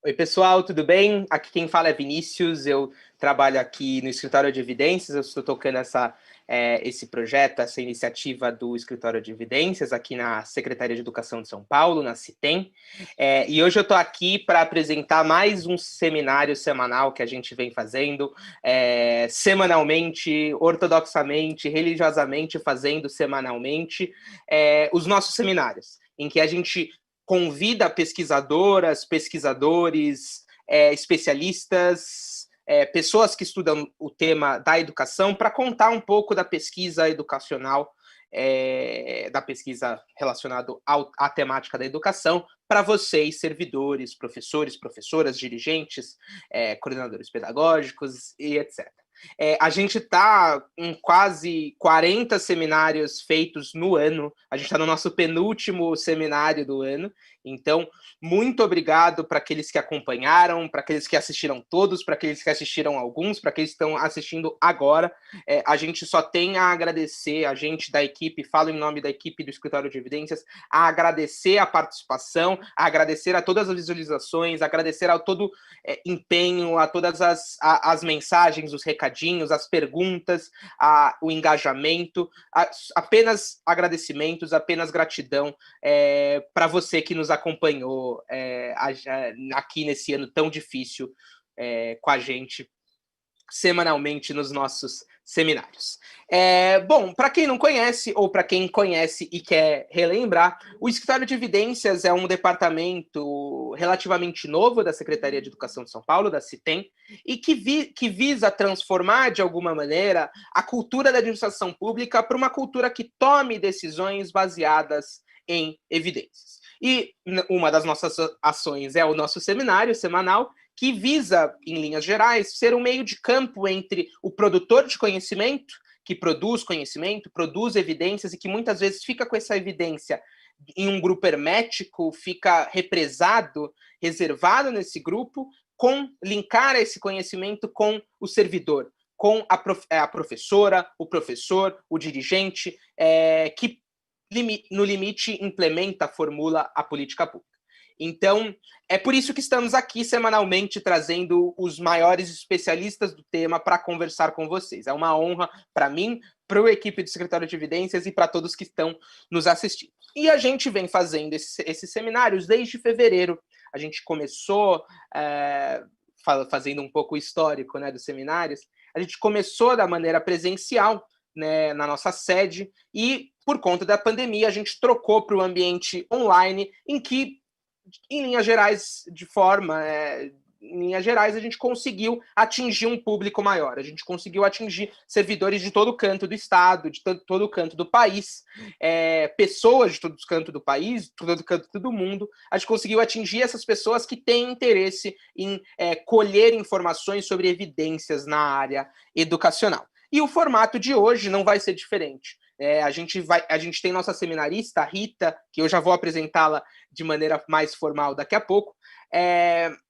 Oi, pessoal, tudo bem? Aqui quem fala é Vinícius, eu trabalho aqui no Escritório de Evidências, eu estou tocando esse projeto, essa iniciativa do Escritório de Evidências aqui na Secretaria de Educação de São Paulo, na CITEM, e hoje eu estou aqui para apresentar mais um seminário semanal que a gente vem fazendo, semanalmente, ortodoxamente, religiosamente, fazendo semanalmente, os nossos seminários, em que a gente convida pesquisadoras, pesquisadores, especialistas, pessoas que estudam o tema da educação para contar um pouco da pesquisa educacional, da pesquisa relacionada à temática da educação, para vocês, servidores, professores, professoras, dirigentes, coordenadores pedagógicos e etc. A gente está em quase 40 seminários feitos no ano, a gente está no nosso penúltimo seminário do ano, então, muito obrigado para aqueles que acompanharam, para aqueles que assistiram todos, para aqueles que assistiram alguns, para aqueles que estão assistindo agora. A gente só tem a agradecer, a gente da equipe, falo em nome da equipe do Escritório de Evidências, a agradecer a participação, a agradecer a todas as visualizações, a agradecer a todo empenho, a todas as mensagens, os recadinhos, as perguntas, o engajamento, apenas agradecimentos, apenas gratidão para você que nos acompanhou aqui nesse ano tão difícil com a gente semanalmente nos nossos seminários. Bom, para quem não conhece, ou para quem conhece e quer relembrar, o Escritório de Evidências é um departamento relativamente novo da Secretaria de Educação de São Paulo, da CITEM, e que visa transformar, de alguma maneira, a cultura da administração pública para uma cultura que tome decisões baseadas em evidências. E uma das nossas ações é o nosso seminário semanal, que visa, em linhas gerais, ser um meio de campo entre o produtor de conhecimento, que produz conhecimento, produz evidências e que muitas vezes fica com essa evidência em um grupo hermético, fica represado, reservado nesse grupo, linkar esse conhecimento com o servidor, com a professora, o professor, o dirigente, que no limite implementa, formula a política pública. Então, é por isso que estamos aqui semanalmente trazendo os maiores especialistas do tema para conversar com vocês. É uma honra para mim, para a equipe do Escritório de Evidências e para todos que estão nos assistindo. E a gente vem fazendo esses seminários desde fevereiro. A gente começou fazendo um pouco o histórico, né, dos seminários. A gente começou da maneira presencial, né, na nossa sede, e por conta da pandemia a gente trocou para o ambiente online, em que em linhas gerais, a gente conseguiu atingir um público maior. A gente conseguiu atingir servidores de todo canto do estado, de todo canto do país, pessoas de todo canto do país, de todo canto do mundo. A gente conseguiu atingir essas pessoas que têm interesse em colher informações sobre evidências na área educacional. E o formato de hoje não vai ser diferente. A gente tem nossa seminarista, a Rita, que eu já vou apresentá-la de maneira mais formal daqui a pouco,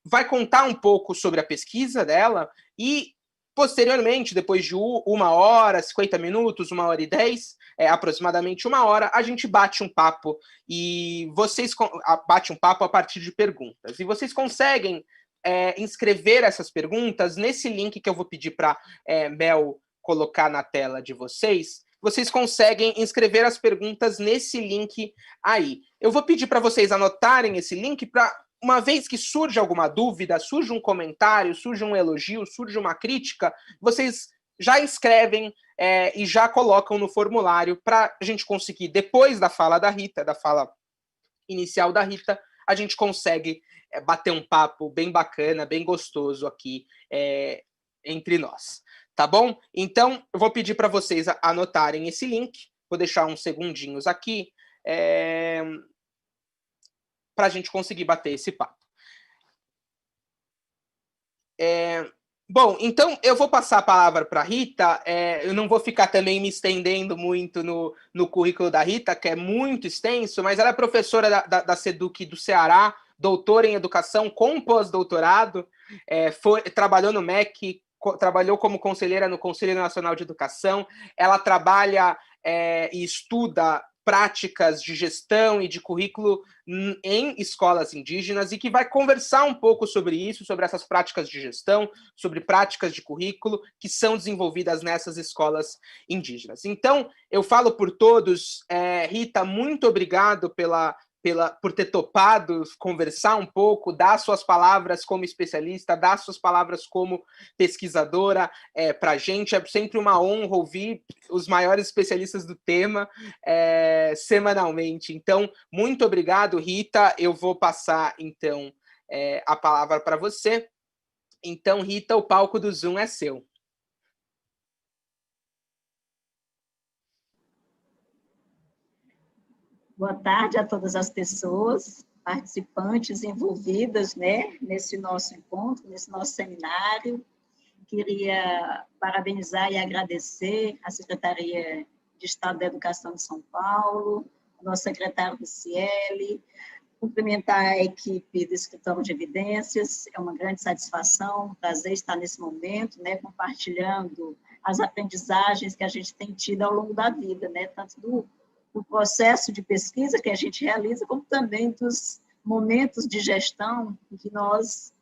vai contar um pouco sobre a pesquisa dela e, posteriormente, depois de 1 hora, 50 minutos, 1 hora e 10, aproximadamente 1 hora, a gente bate um papo e vocês bate um papo a partir de perguntas. E vocês conseguem inscrever essas perguntas nesse link que eu vou pedir para Mel colocar na tela de vocês. Vocês conseguem inscrever as perguntas nesse link aí. Eu vou pedir para vocês anotarem esse link para, uma vez que surge alguma dúvida, surge um comentário, surge um elogio, surge uma crítica, vocês já escrevem e já colocam no formulário para a gente conseguir, depois da fala da Rita, da fala inicial da Rita, a gente consegue bater um papo bem bacana, bem gostoso aqui entre nós. Tá bom? Então, eu vou pedir para vocês anotarem esse link. Vou deixar uns segundinhos aqui para a gente conseguir bater esse papo. Bom, então eu vou passar a palavra para a Rita. Eu não vou ficar também me estendendo muito no currículo da Rita, que é muito extenso, mas ela é professora da SEDUC do Ceará, doutora em educação com pós-doutorado, trabalhou no MEC, trabalhou como conselheira no Conselho Nacional de Educação, ela trabalha e estuda práticas de gestão e de currículo em escolas indígenas e que vai conversar um pouco sobre isso, sobre essas práticas de gestão, sobre práticas de currículo que são desenvolvidas nessas escolas indígenas. Então, eu falo por todos, Rita, muito obrigado por ter topado conversar um pouco, dar suas palavras como especialista, dar suas palavras como pesquisadora para a gente. É sempre uma honra ouvir os maiores especialistas do tema semanalmente. Então, muito obrigado, Rita. Eu vou passar, então, a palavra para você. Então, Rita, o palco do Zoom é seu. Boa tarde a todas as pessoas, participantes envolvidas, né, nesse nosso encontro, nesse nosso seminário. Queria parabenizar e agradecer a Secretaria de Estado da Educação de São Paulo, o nosso secretário do Ciel, cumprimentar a equipe do Escritório de Evidências. É uma grande satisfação, um prazer estar nesse momento, né, compartilhando as aprendizagens que a gente tem tido ao longo da vida, né, tanto do processo de pesquisa que a gente realiza, como também dos momentos de gestão que nós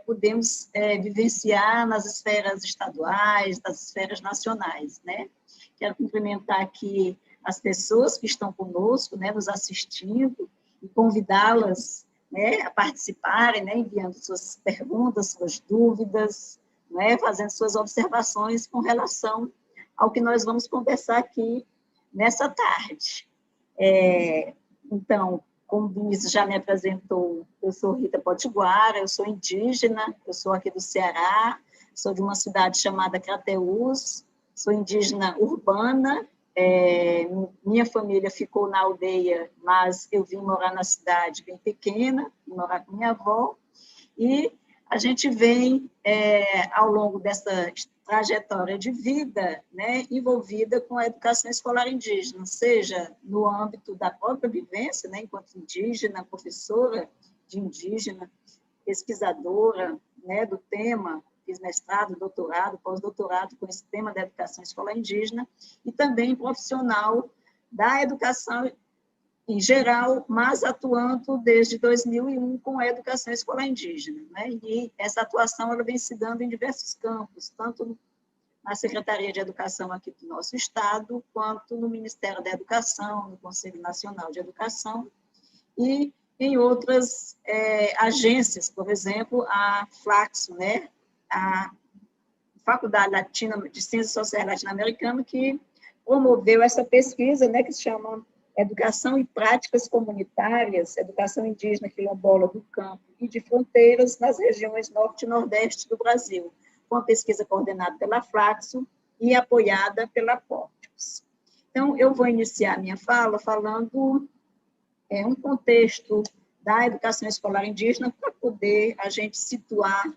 podemos vivenciar nas esferas estaduais, nas esferas nacionais, né? Quero cumprimentar aqui as pessoas que estão conosco, né, nos assistindo, e convidá-las, né, a participarem, né, enviando suas perguntas, suas dúvidas, né, fazendo suas observações com relação ao que nós vamos conversar aqui nessa tarde. Então, como o Vinícius já me apresentou, eu sou Rita Potiguara, eu sou indígena, eu sou aqui do Ceará, sou de uma cidade chamada Crateús, sou indígena urbana, minha família ficou na aldeia, mas eu vim morar na cidade bem pequena, morar com minha avó, e a gente vem, ao longo dessa trajetória de vida, né, envolvida com a educação escolar indígena, seja no âmbito da própria vivência, né, enquanto indígena, professora de indígena, pesquisadora, né, do tema, fiz mestrado, doutorado, pós-doutorado com esse tema da educação escolar indígena, e também profissional da educação em geral, mas atuando desde 2001 com a educação escolar indígena, né? E essa atuação ela vem se dando em diversos campos, tanto na Secretaria de Educação aqui do nosso estado, quanto no Ministério da Educação, no Conselho Nacional de Educação, e em outras agências, por exemplo, a Flaxo, né? A Faculdade Latina de Ciências Sociais Latino-Americana, que promoveu essa pesquisa, né, que se chama Educação e Práticas Comunitárias, Educação Indígena Quilombola do Campo e de Fronteiras nas regiões Norte e Nordeste do Brasil, com a pesquisa coordenada pela Flaxo e apoiada pela Portos. Então, eu vou iniciar minha fala falando um contexto da educação escolar indígena para poder a gente situar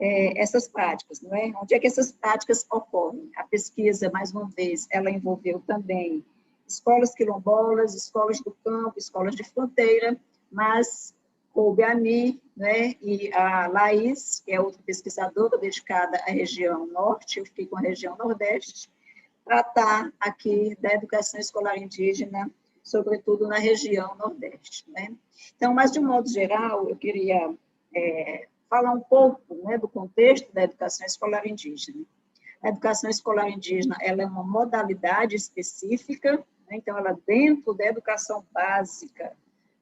essas práticas, não é? Onde é que essas práticas ocorrem? A pesquisa, mais uma vez, ela envolveu também escolas quilombolas, escolas do campo, escolas de fronteira, mas coube a mim, né, e a Laís, que é outra pesquisadora dedicada à região norte, eu fiquei com a região nordeste, tratar aqui da educação escolar indígena, sobretudo na região nordeste, né? Então, mas de um modo geral, eu queria falar um pouco, né, do contexto da educação escolar indígena. A educação escolar indígena ela é uma modalidade específica, né? Então, ela dentro da educação básica,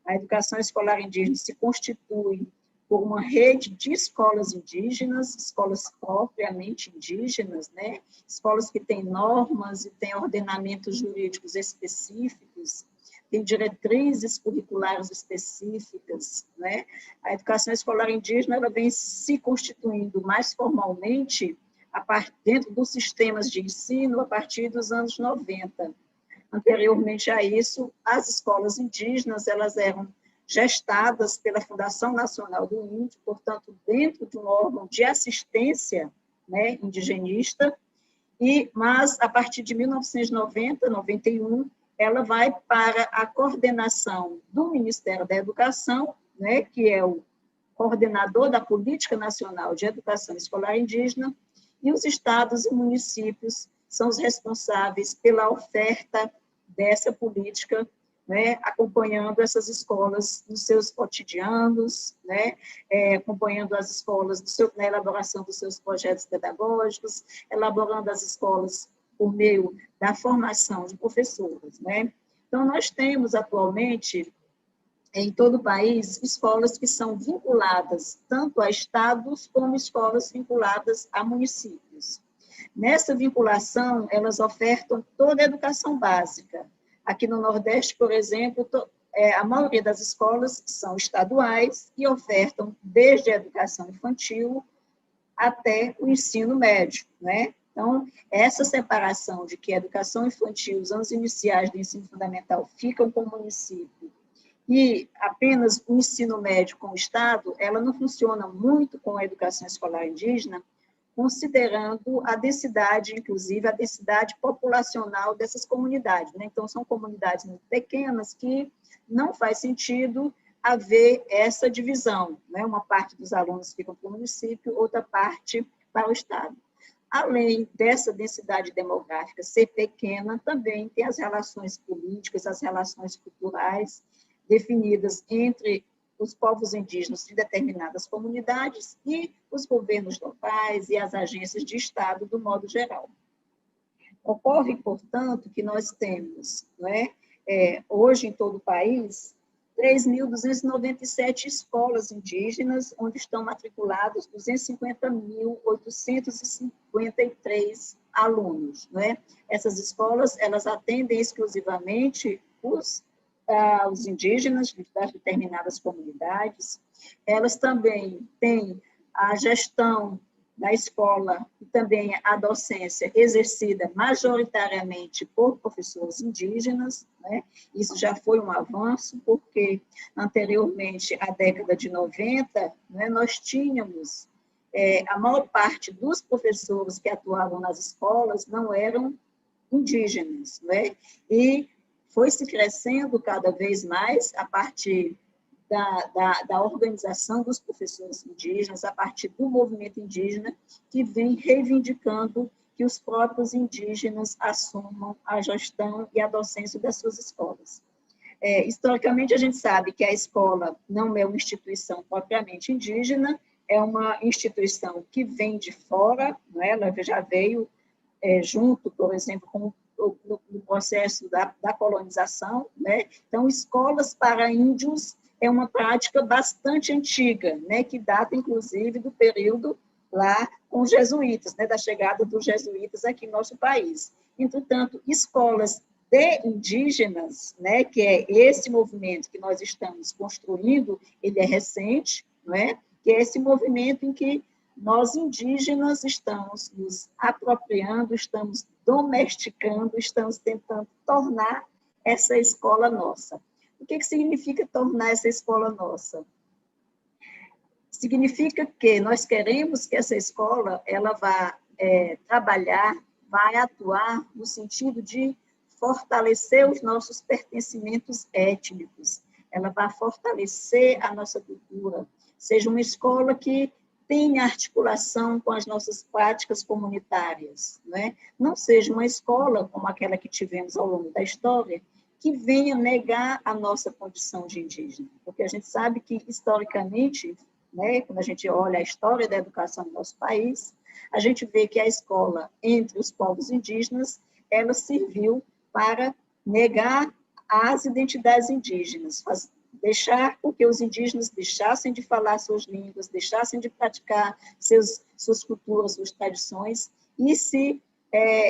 a educação escolar indígena se constitui por uma rede de escolas indígenas, escolas propriamente indígenas, né? Escolas que têm normas e têm ordenamentos jurídicos específicos, tem diretrizes curriculares específicas, né? A educação escolar indígena ela vem se constituindo mais formalmente dentro dos sistemas de ensino a partir dos anos 90. Anteriormente a isso, as escolas indígenas elas eram gestadas pela Fundação Nacional do Índio, portanto, dentro de um órgão de assistência, né, indigenista, mas a partir de 1990, 91, ela vai para a coordenação do Ministério da Educação, né, que é o coordenador da Política Nacional de Educação Escolar Indígena, e os estados e municípios são os responsáveis pela oferta dessa política, né, acompanhando essas escolas nos seus cotidianos, né, acompanhando as escolas na elaboração dos seus projetos pedagógicos, elaborando as escolas por meio da formação de professores, né? Então, nós temos atualmente, em todo o país, escolas que são vinculadas tanto a estados como escolas vinculadas a municípios. Nessa vinculação, elas ofertam toda a educação básica. Aqui no Nordeste, por exemplo, a maioria das escolas são estaduais e ofertam desde a educação infantil até o ensino médio, né? Então, essa separação de que a educação infantil, os anos iniciais do ensino fundamental ficam com o município e apenas o ensino médio com o Estado, ela não funciona muito com a educação escolar indígena, considerando a densidade, inclusive a densidade populacional dessas comunidades, né? Então, são comunidades muito pequenas que não faz sentido haver essa divisão, né? Uma parte dos alunos fica para o município, outra parte para o Estado. Além dessa densidade demográfica ser pequena, também tem as relações políticas, as relações culturais definidas entre os povos indígenas de determinadas comunidades e os governos locais e as agências de Estado, do modo geral. Ocorre, portanto, que nós temos, né, hoje em todo o país, 3.297 escolas indígenas, onde estão matriculados 250.853 alunos, né? Essas escolas, elas atendem exclusivamente os indígenas das determinadas comunidades. Elas também têm a gestão da escola e também a docência exercida majoritariamente por professores indígenas, né? Isso já foi um avanço, porque anteriormente, à década de 90, né, nós tínhamos a maior parte dos professores que atuavam nas escolas não eram indígenas, né? E foi se crescendo cada vez mais a partir da organização dos professores indígenas, a partir do movimento indígena, que vem reivindicando que os próprios indígenas assumam a gestão e a docência das suas escolas. Historicamente, a gente sabe que a escola não é uma instituição propriamente indígena, é uma instituição que vem de fora, não é? Ela já veio junto, por exemplo, com no processo da colonização, né? Então, escolas para índios é uma prática bastante antiga, né? Que data, inclusive, do período lá com os jesuítas, né? Da chegada dos jesuítas aqui em nosso país. Entretanto, escolas de indígenas, né? Que é esse movimento que nós estamos construindo, ele é recente, não é? Que é esse movimento em que nós, indígenas, estamos nos apropriando, estamos domesticando, estamos tentando tornar essa escola nossa. O que significa tornar essa escola nossa? Significa que nós queremos que essa escola ela vá trabalhar, vai atuar no sentido de fortalecer os nossos pertencimentos étnicos, ela vai fortalecer a nossa cultura, seja uma escola que tenha articulação com as nossas práticas comunitárias, né? Não seja uma escola como aquela que tivemos ao longo da história, que venha negar a nossa condição de indígena, porque a gente sabe que, historicamente, né, quando a gente olha a história da educação no nosso país, a gente vê que a escola entre os povos indígenas, ela serviu para negar as identidades indígenas, deixar com que os indígenas deixassem de falar suas línguas, deixassem de praticar suas culturas, suas tradições, e se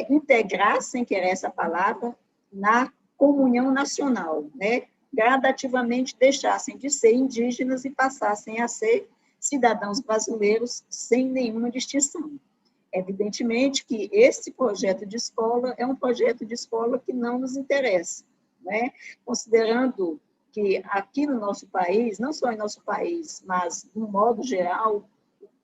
integrassem, que era essa palavra, na comunhão nacional, né? Gradativamente deixassem de ser indígenas e passassem a ser cidadãos brasileiros sem nenhuma distinção. Evidentemente que esse projeto de escola é um projeto de escola que não nos interessa, né? Considerando que aqui no nosso país, não só em nosso país, mas, de um modo geral,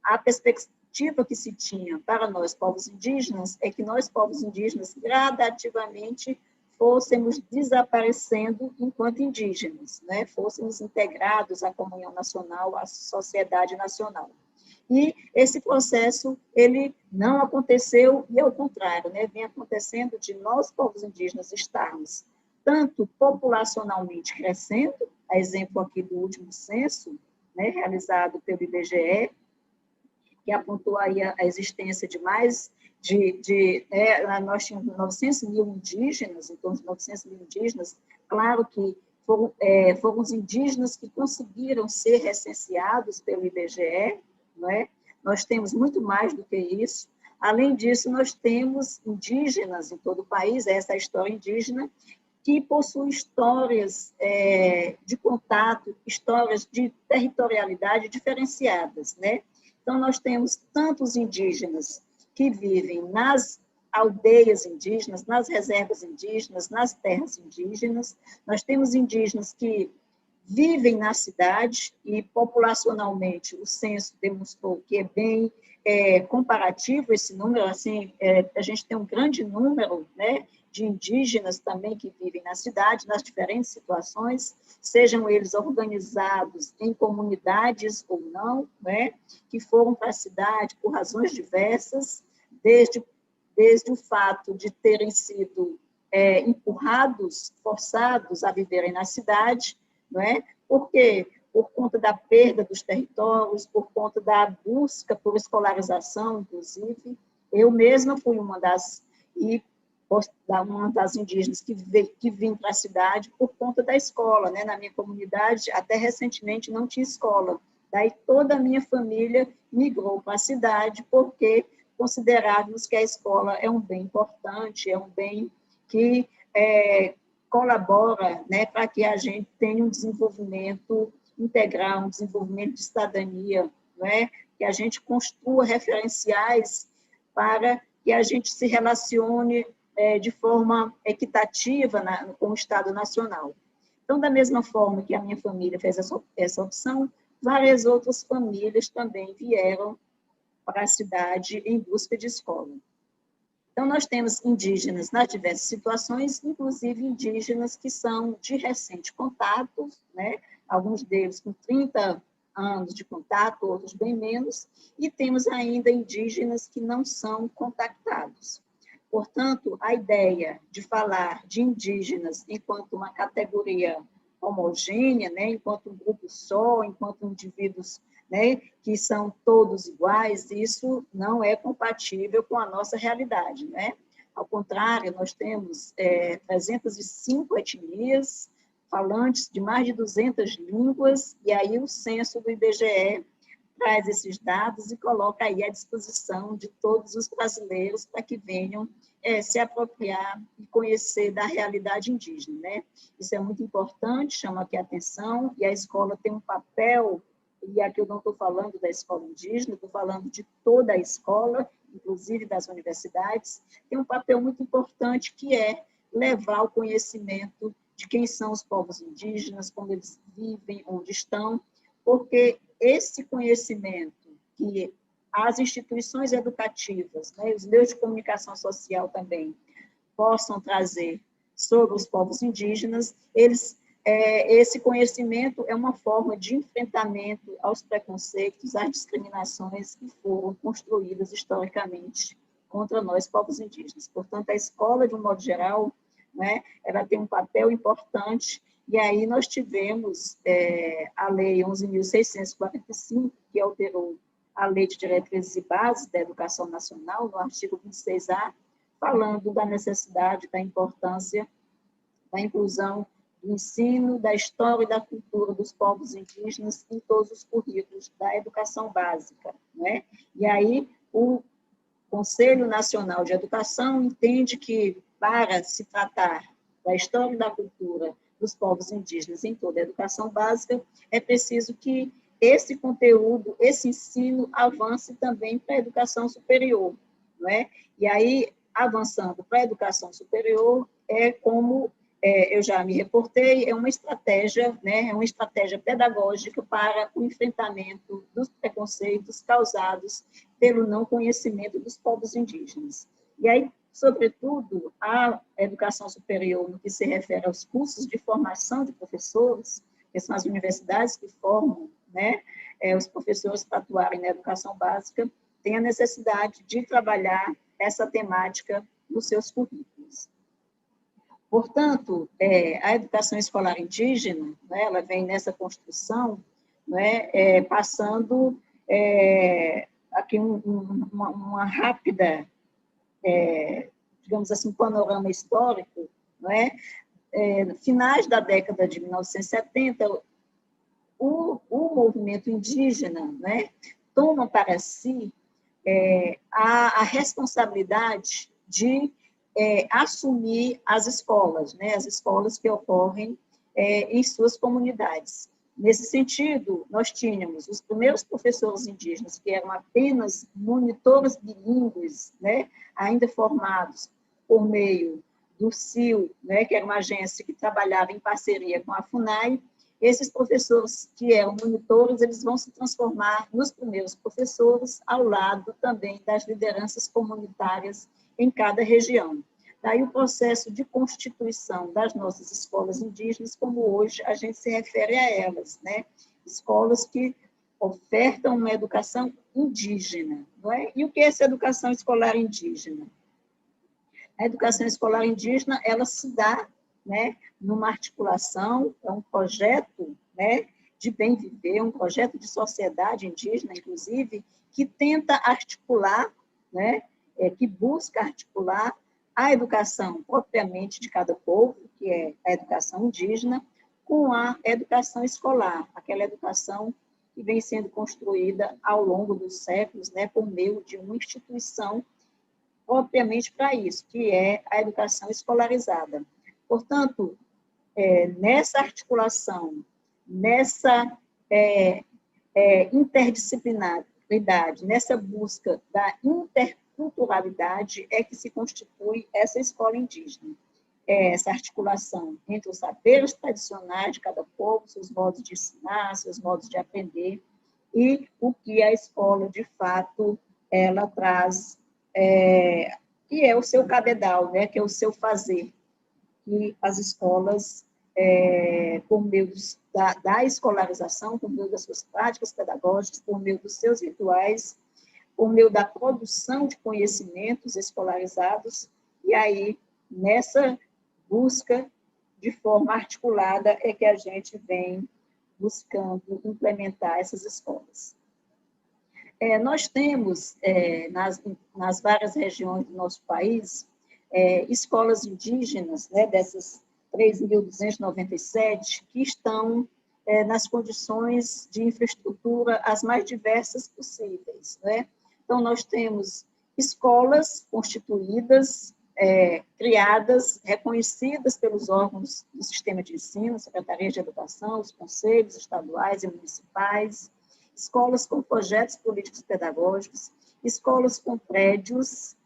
a perspectiva que se tinha para nós, povos indígenas, é que nós, povos indígenas, gradativamente fôssemos desaparecendo enquanto indígenas, né? Fôssemos integrados à comunhão nacional, à sociedade nacional. E esse processo, ele não aconteceu, e ao contrário, né? Vem acontecendo de nós, povos indígenas, estarmos tanto populacionalmente crescendo, a exemplo aqui do último censo, né, realizado pelo IBGE, que apontou aí a existência de mais nós tínhamos 900 mil indígenas, em torno de 900 mil indígenas. Claro que foram os indígenas que conseguiram ser recenseados pelo IBGE, não é? Nós temos muito mais do que isso. Além disso, nós temos indígenas em todo o país, essa é a história indígena, que possuem histórias de contato, histórias de territorialidade diferenciadas, né? Então, nós temos tantos indígenas que vivem nas aldeias indígenas, nas reservas indígenas, nas terras indígenas. Nós temos indígenas que vivem na cidade e, populacionalmente, o censo demonstrou que é bem comparativo esse número. Assim, a gente tem um grande número, né, de indígenas também que vivem na cidade, nas diferentes situações, sejam eles organizados em comunidades ou não, né, que foram para a cidade por razões diversas, desde o fato de terem sido empurrados, forçados a viverem na cidade, não é? Por quê? Por conta da perda dos territórios, por conta da busca por escolarização, inclusive. Eu mesma fui uma das indígenas que vim para a cidade por conta da escola, né? Na minha comunidade, até recentemente, não tinha escola. Daí toda a minha família migrou para a cidade porque considerávamos que a escola é um bem importante, é um bem que colabora, né, para que a gente tenha um desenvolvimento integral, um desenvolvimento de cidadania, né? Que a gente construa referenciais para que a gente se relacione de forma equitativa com o Estado Nacional. Então, da mesma forma que a minha família fez essa opção, várias outras famílias também vieram para a cidade em busca de escola. Então, nós temos indígenas nas diversas situações, inclusive indígenas que são de recente contato, né? Alguns deles com 30 anos de contato, outros bem menos, e temos ainda indígenas que não são contactados. Portanto, a ideia de falar de indígenas enquanto uma categoria homogênea, né, enquanto um grupo só, enquanto indivíduos, né, que são todos iguais, isso não é compatível com a nossa realidade, né? Ao contrário, nós temos 305 etnias, falantes de mais de 200 línguas, e aí o censo do IBGE traz esses dados e coloca aí à disposição de todos os brasileiros para que venham se apropriar e conhecer da realidade indígena, né? Isso é muito importante, chama aqui a atenção, e a escola tem um papel, e aqui eu não estou falando da escola indígena, estou falando de toda a escola, inclusive das universidades, tem um papel muito importante que é levar o conhecimento de quem são os povos indígenas, como eles vivem, onde estão, porque esse conhecimento que as instituições educativas, né, os meios de comunicação social também, possam trazer sobre os povos indígenas, esse conhecimento é uma forma de enfrentamento aos preconceitos, às discriminações que foram construídas historicamente contra nós, povos indígenas. Portanto, a escola, de um modo geral, né, ela tem um papel importante. E aí nós tivemos a Lei 11.645, que alterou a Lei de Diretrizes e Bases da Educação Nacional, no artigo 26A, falando da necessidade, da importância da inclusão do ensino, da história e da cultura dos povos indígenas em todos os currículos da educação básica, né? E aí o Conselho Nacional de Educação entende que, para se tratar da história e da cultura dos povos indígenas em toda a educação básica, é preciso que esse conteúdo, esse ensino avance também para a educação superior, não é? E aí, avançando para a educação superior, como eu já me reportei, é uma estratégia, né? É uma estratégia pedagógica para o enfrentamento dos preconceitos causados pelo não conhecimento dos povos indígenas. E aí, sobretudo, a educação superior, no que se refere aos cursos de formação de professores, que são as universidades que formam, né, os professores para atuarem na educação básica, tem a necessidade de trabalhar essa temática nos seus currículos. Portanto, a educação escolar indígena, né, ela vem nessa construção, né, passando aqui uma rápida, digamos assim, panorama histórico, não é? Finais da década de 1970, o movimento indígena, né, toma para si a responsabilidade de assumir as escolas, né, as escolas que ocorrem em suas comunidades. Nesse sentido, nós tínhamos os primeiros professores indígenas, que eram apenas monitores bilíngues, né, ainda formados por meio do CIL, né, que era uma agência que trabalhava em parceria com a FUNAI. Esses professores que eram monitores, eles vão se transformar nos primeiros professores, ao lado também das lideranças comunitárias em cada região. Daí o processo de constituição das nossas escolas indígenas, como hoje a gente se refere a elas, né? Escolas que ofertam uma educação indígena, não é? E o que é essa educação escolar indígena? A educação escolar indígena, ela se dá, né, numa articulação, é um projeto, né, de bem viver, um projeto de sociedade indígena, inclusive, que tenta articular, né, que busca articular a educação propriamente de cada povo, que é a educação indígena, com a educação escolar, aquela educação que vem sendo construída ao longo dos séculos, né, por meio de uma instituição propriamente para isso, que é a educação escolarizada. Portanto, nessa articulação, nessa interdisciplinaridade, nessa busca da interculturalidade, é que se constitui essa escola indígena. Essa articulação entre os saberes tradicionais de cada povo, seus modos de ensinar, seus modos de aprender, e o que a escola, de fato, ela traz, que é o seu cabedal, né, que é o seu fazer, que as escolas, por meio da escolarização, por meio das suas práticas pedagógicas, por meio dos seus rituais, por meio da produção de conhecimentos escolarizados, e aí, nessa busca de forma articulada, é que a gente vem buscando implementar essas escolas. Nós temos, nas várias regiões do nosso país, escolas indígenas, né, dessas 3.297, que estão nas condições de infraestrutura as mais diversas possíveis, né? Então, nós temos escolas constituídas, criadas, reconhecidas pelos órgãos do sistema de ensino, Secretaria de Educação, os conselhos estaduais e municipais, escolas com projetos políticos pedagógicos, escolas com prédios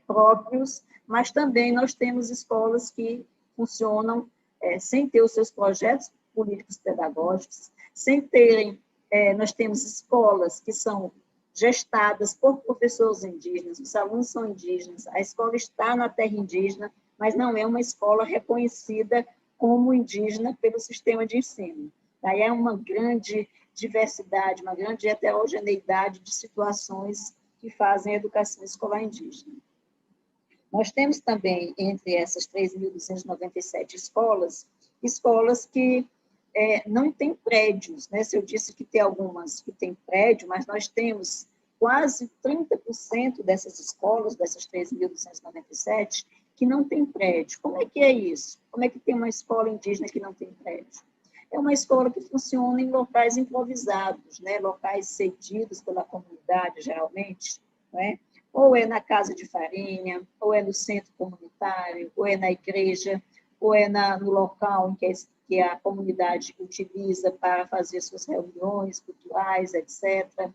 próprios, mas também nós temos escolas que funcionam sem ter os seus projetos políticos pedagógicos, sem terem, nós temos escolas que são gestadas por professores indígenas, os alunos são indígenas, a escola está na terra indígena, mas não é uma escola reconhecida como indígena pelo sistema de ensino. Daí é uma grande diversidade, uma grande heterogeneidade de situações que fazem a educação escolar indígena. Nós temos também, entre essas 3.297 escolas, escolas que não têm prédios, né? Se eu disse que tem algumas que têm prédio, mas nós temos quase 30% dessas escolas, dessas 3.297, que não têm prédio. Como é que é isso? Como é que tem uma escola indígena que não tem prédio? É uma escola que funciona em locais improvisados, né? Locais cedidos pela comunidade, geralmente, né? Ou é na casa de farinha, ou é no centro comunitário, ou é na igreja, ou é no local em que a comunidade utiliza para fazer suas reuniões culturais, etc.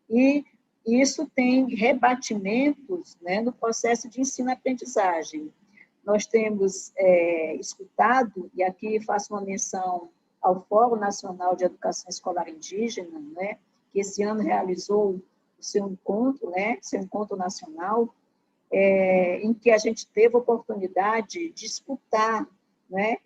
E isso tem rebatimentos, né, no processo de ensino-aprendizagem. Nós temos escutado, e aqui faço uma menção ao Fórum Nacional de Educação Escolar Indígena, né, que esse ano realizou o seu encontro, né, seu encontro nacional, em que a gente teve a oportunidade de escutar, né,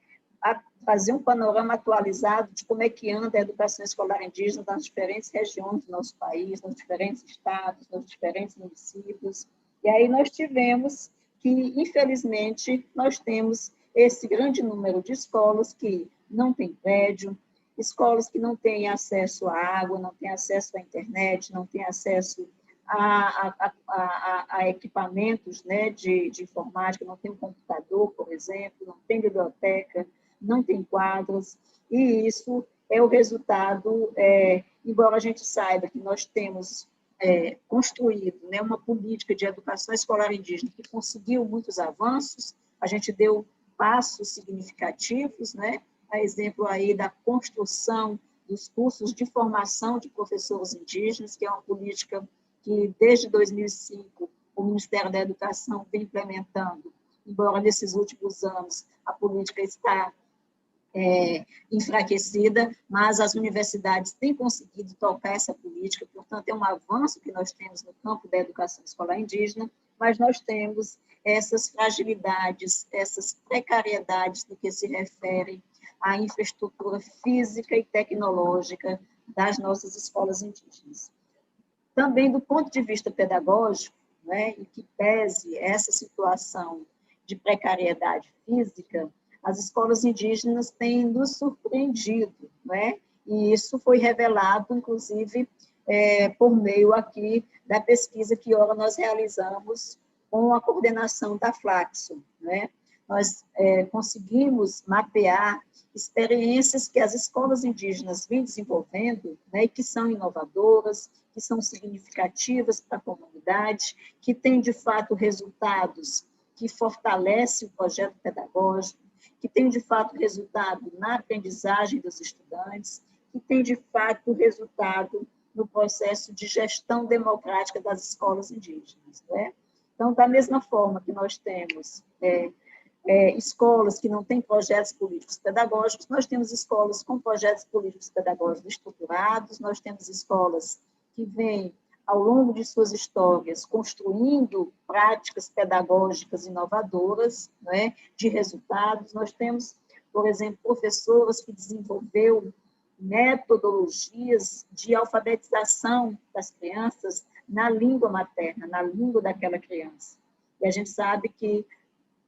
fazer um panorama atualizado de como é que anda a educação escolar indígena nas diferentes regiões do nosso país, nos diferentes estados, nos diferentes municípios. E aí nós tivemos que, infelizmente, nós temos esse grande número de escolas que não têm prédio, escolas que não têm acesso à água, não têm acesso à internet, não têm acesso a equipamentos, né, de informática, não tem um computador, por exemplo, não tem biblioteca, não tem quadras, e isso é o resultado, embora a gente saiba que nós temos construído, né, uma política de educação escolar indígena que conseguiu muitos avanços, a gente deu passos significativos, né, a exemplo aí da construção dos cursos de formação de professores indígenas, que é uma política que, desde 2005, o Ministério da Educação vem implementando, embora nesses últimos anos a política está enfraquecida, mas as universidades têm conseguido tocar essa política, portanto, é um avanço que nós temos no campo da educação escolar indígena, mas nós temos essas fragilidades, essas precariedades no que se refere à infraestrutura física e tecnológica das nossas escolas indígenas. Também, do ponto de vista pedagógico, né, em que pese essa situação de precariedade física, as escolas indígenas têm nos surpreendido, né? E isso foi revelado, inclusive, por meio aqui da pesquisa que ora nós realizamos com a coordenação da Flaxo, né? Nós conseguimos mapear experiências que as escolas indígenas vêm desenvolvendo, né, e que são inovadoras, que são significativas para a comunidade, que têm, de fato, resultados que fortalecem o projeto pedagógico, que tem, de fato, resultado na aprendizagem dos estudantes, que tem, de fato, resultado no processo de gestão democrática das escolas indígenas, né? Então, da mesma forma que nós temos escolas que não têm projetos políticos pedagógicos, nós temos escolas com projetos políticos pedagógicos estruturados, nós temos escolas que vêm, ao longo de suas histórias, construindo práticas pedagógicas inovadoras, né, de resultados. Nós temos, por exemplo, professoras que desenvolveram metodologias de alfabetização das crianças na língua materna, na língua daquela criança. E a gente sabe que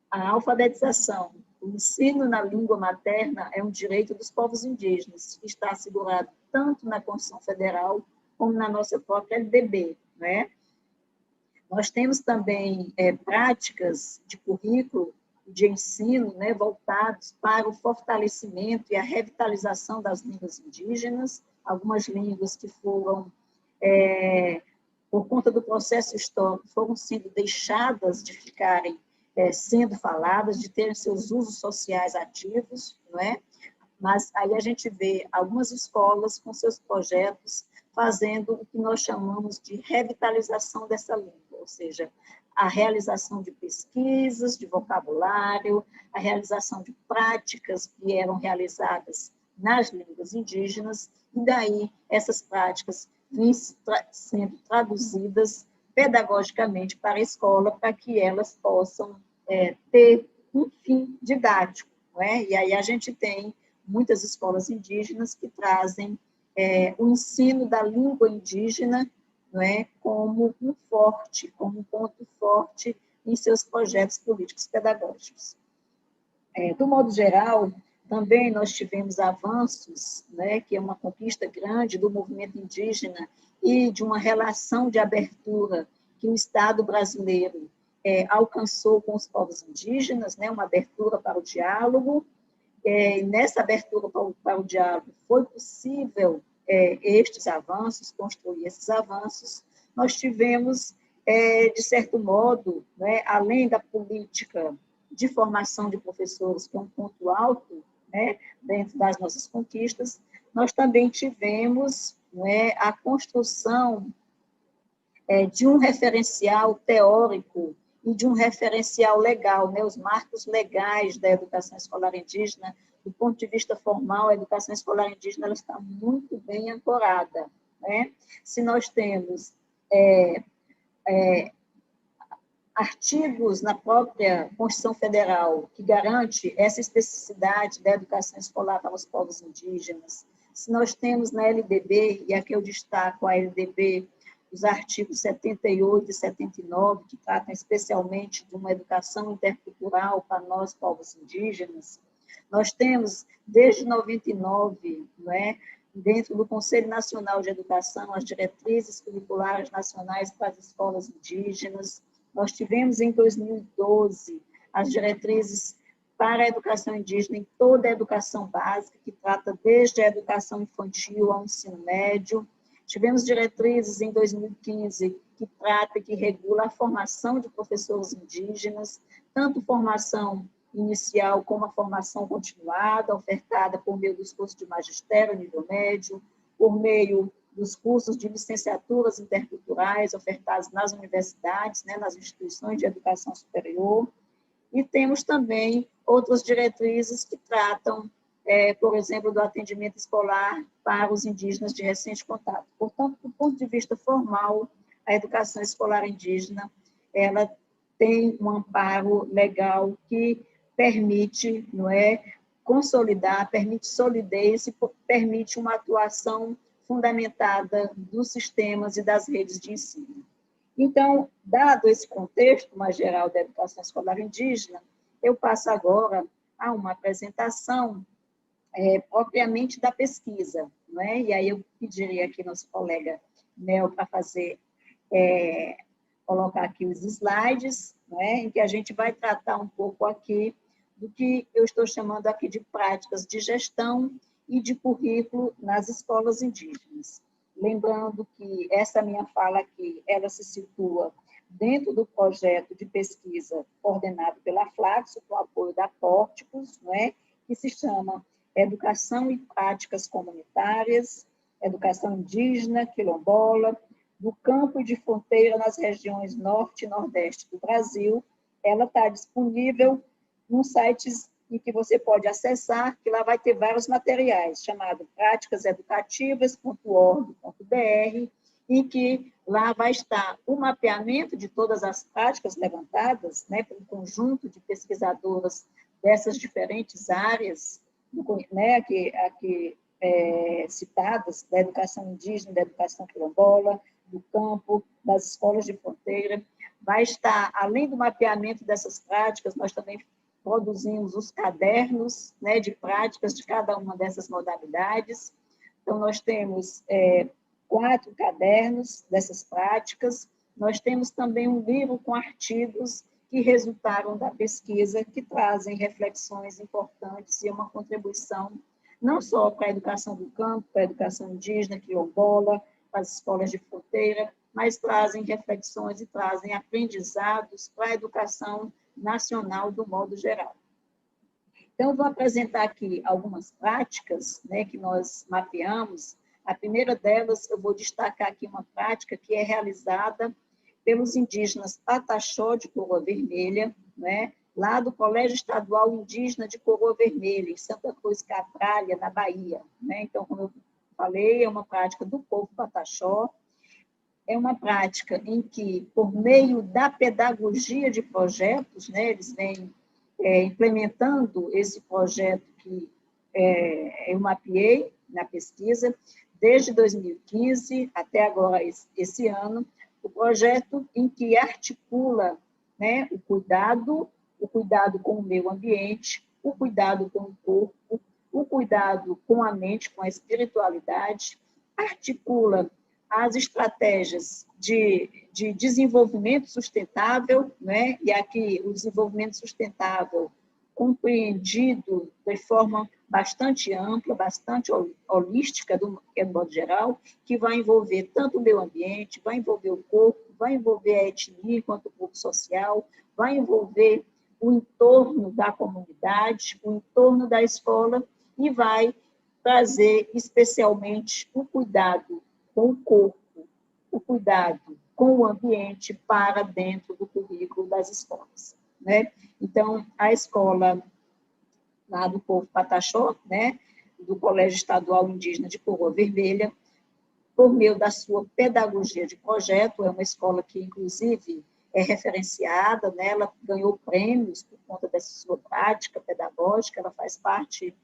a alfabetização, o ensino na língua materna é um direito dos povos indígenas, que está assegurado tanto na Constituição Federal como na nossa própria LDB, né? Nós temos também práticas de currículo de ensino, né, voltados para o fortalecimento e a revitalização das línguas indígenas, algumas línguas que foram, por conta do processo histórico, foram sendo deixadas de ficarem sendo faladas, de terem seus usos sociais ativos, não é? Mas aí a gente vê algumas escolas com seus projetos fazendo o que nós chamamos de revitalização dessa língua, ou seja, a realização de pesquisas, de vocabulário, a realização de práticas que eram realizadas nas línguas indígenas, e daí essas práticas vêm sendo traduzidas pedagogicamente para a escola, para que elas possam ter um fim didático, não é? E aí a gente tem muitas escolas indígenas que trazem o ensino da língua indígena, não é, como um ponto forte em seus projetos políticos pedagógicos. Do modo geral, também nós tivemos avanços, né, que é uma conquista grande do movimento indígena e de uma relação de abertura que o Estado brasileiro alcançou com os povos indígenas, né, uma abertura para o diálogo. Nessa abertura para o diálogo foi possível estes avanços, construir esses avanços. Nós tivemos, de certo modo, né, além da política de formação de professores, que é um ponto alto, né, dentro das nossas conquistas, nós também tivemos, né, a construção de um referencial teórico e de um referencial legal, né, os marcos legais da educação escolar indígena. Do ponto de vista formal, a educação escolar indígena ela está muito bem ancorada, né? Se nós temos artigos na própria Constituição Federal que garante essa especificidade da educação escolar para os povos indígenas, se nós temos na LDB, e aqui eu destaco a LDB os artigos 78 e 79, que tratam especialmente de uma educação intercultural para nós, povos indígenas. Nós temos, desde 99, não é, dentro do Conselho Nacional de Educação, as diretrizes curriculares nacionais para as escolas indígenas. Nós tivemos, em 2012, as diretrizes para a educação indígena em toda a educação básica, que trata desde a educação infantil ao ensino médio. Tivemos diretrizes em 2015 que trata e que regula a formação de professores indígenas, tanto formação inicial como a formação continuada, ofertada por meio dos cursos de magistério nível médio, por meio dos cursos de licenciaturas interculturais ofertados nas universidades, né, nas instituições de educação superior. E temos também outras diretrizes que tratam, por exemplo, do atendimento escolar para os indígenas de recente contato. Portanto, do ponto de vista formal, a educação escolar indígena, ela tem um amparo legal que permite, não é, consolidar, permite solidez e permite uma atuação fundamentada dos sistemas e das redes de ensino. Então, dado esse contexto mais geral da educação escolar indígena, eu passo agora a uma apresentação propriamente da pesquisa, não é? E aí eu pediria aqui nosso colega Mel para fazer, colocar aqui os slides, não é? Em que a gente vai tratar um pouco aqui do que eu estou chamando aqui de práticas de gestão e de currículo nas escolas indígenas. Lembrando que essa minha fala aqui, ela se situa dentro do projeto de pesquisa coordenado pela Flaxo, com o apoio da Pórticos, não é? Que se chama Educação e Práticas Comunitárias, Educação Indígena, Quilombola, do campo e de fronteira nas regiões norte e nordeste do Brasil. Ela está disponível nos sites em que você pode acessar, que lá vai ter vários materiais, chamado práticaseducativas.org.br, em que lá vai estar o mapeamento de todas as práticas levantadas, né, por um conjunto de pesquisadoras dessas diferentes áreas, né, aqui citadas, da educação indígena, da educação quilombola, do campo, das escolas de fronteira. Vai estar, além do mapeamento dessas práticas, nós também produzimos os cadernos, né, de práticas de cada uma dessas modalidades. Então, nós temos 4 cadernos dessas práticas. Nós temos também um livro com artigos que resultaram da pesquisa, que trazem reflexões importantes e uma contribuição não só para a educação do campo, para a educação indígena, quilombola, para as escolas de fronteira, mas trazem reflexões e trazem aprendizados para a educação nacional do modo geral. Então, eu vou apresentar aqui algumas práticas, né, que nós mapeamos. A primeira delas, eu vou destacar aqui uma prática que é realizada pelos indígenas Pataxó de Coroa Vermelha, né, lá do Colégio Estadual Indígena de Coroa Vermelha, em Santa Cruz Capralha, na Bahia. Né? Então, como eu falei, é uma prática do povo Pataxó. É uma prática em que, por meio da pedagogia de projetos, né, eles vêm implementando esse projeto que eu mapeei na pesquisa, desde 2015 até agora, esse ano, o projeto em que articula, né, o cuidado com o meio ambiente, o cuidado com o corpo, o cuidado com a mente, com a espiritualidade, articula as estratégias de desenvolvimento sustentável, né? E aqui o desenvolvimento sustentável compreendido de forma bastante ampla, bastante holística, do modo geral, que vai envolver tanto o meio ambiente, vai envolver o corpo, vai envolver a etnia enquanto grupo social, vai envolver o entorno da comunidade, o entorno da escola, e vai trazer especialmente o cuidado com o corpo, o cuidado com o ambiente para dentro do currículo das escolas. Né? Então, a escola lá do povo Pataxó, né, do Colégio Estadual Indígena de Coroa Vermelha, por meio da sua pedagogia de projeto, é uma escola que, inclusive, é referenciada, né, ela ganhou prêmios por conta dessa sua prática pedagógica, ela faz parte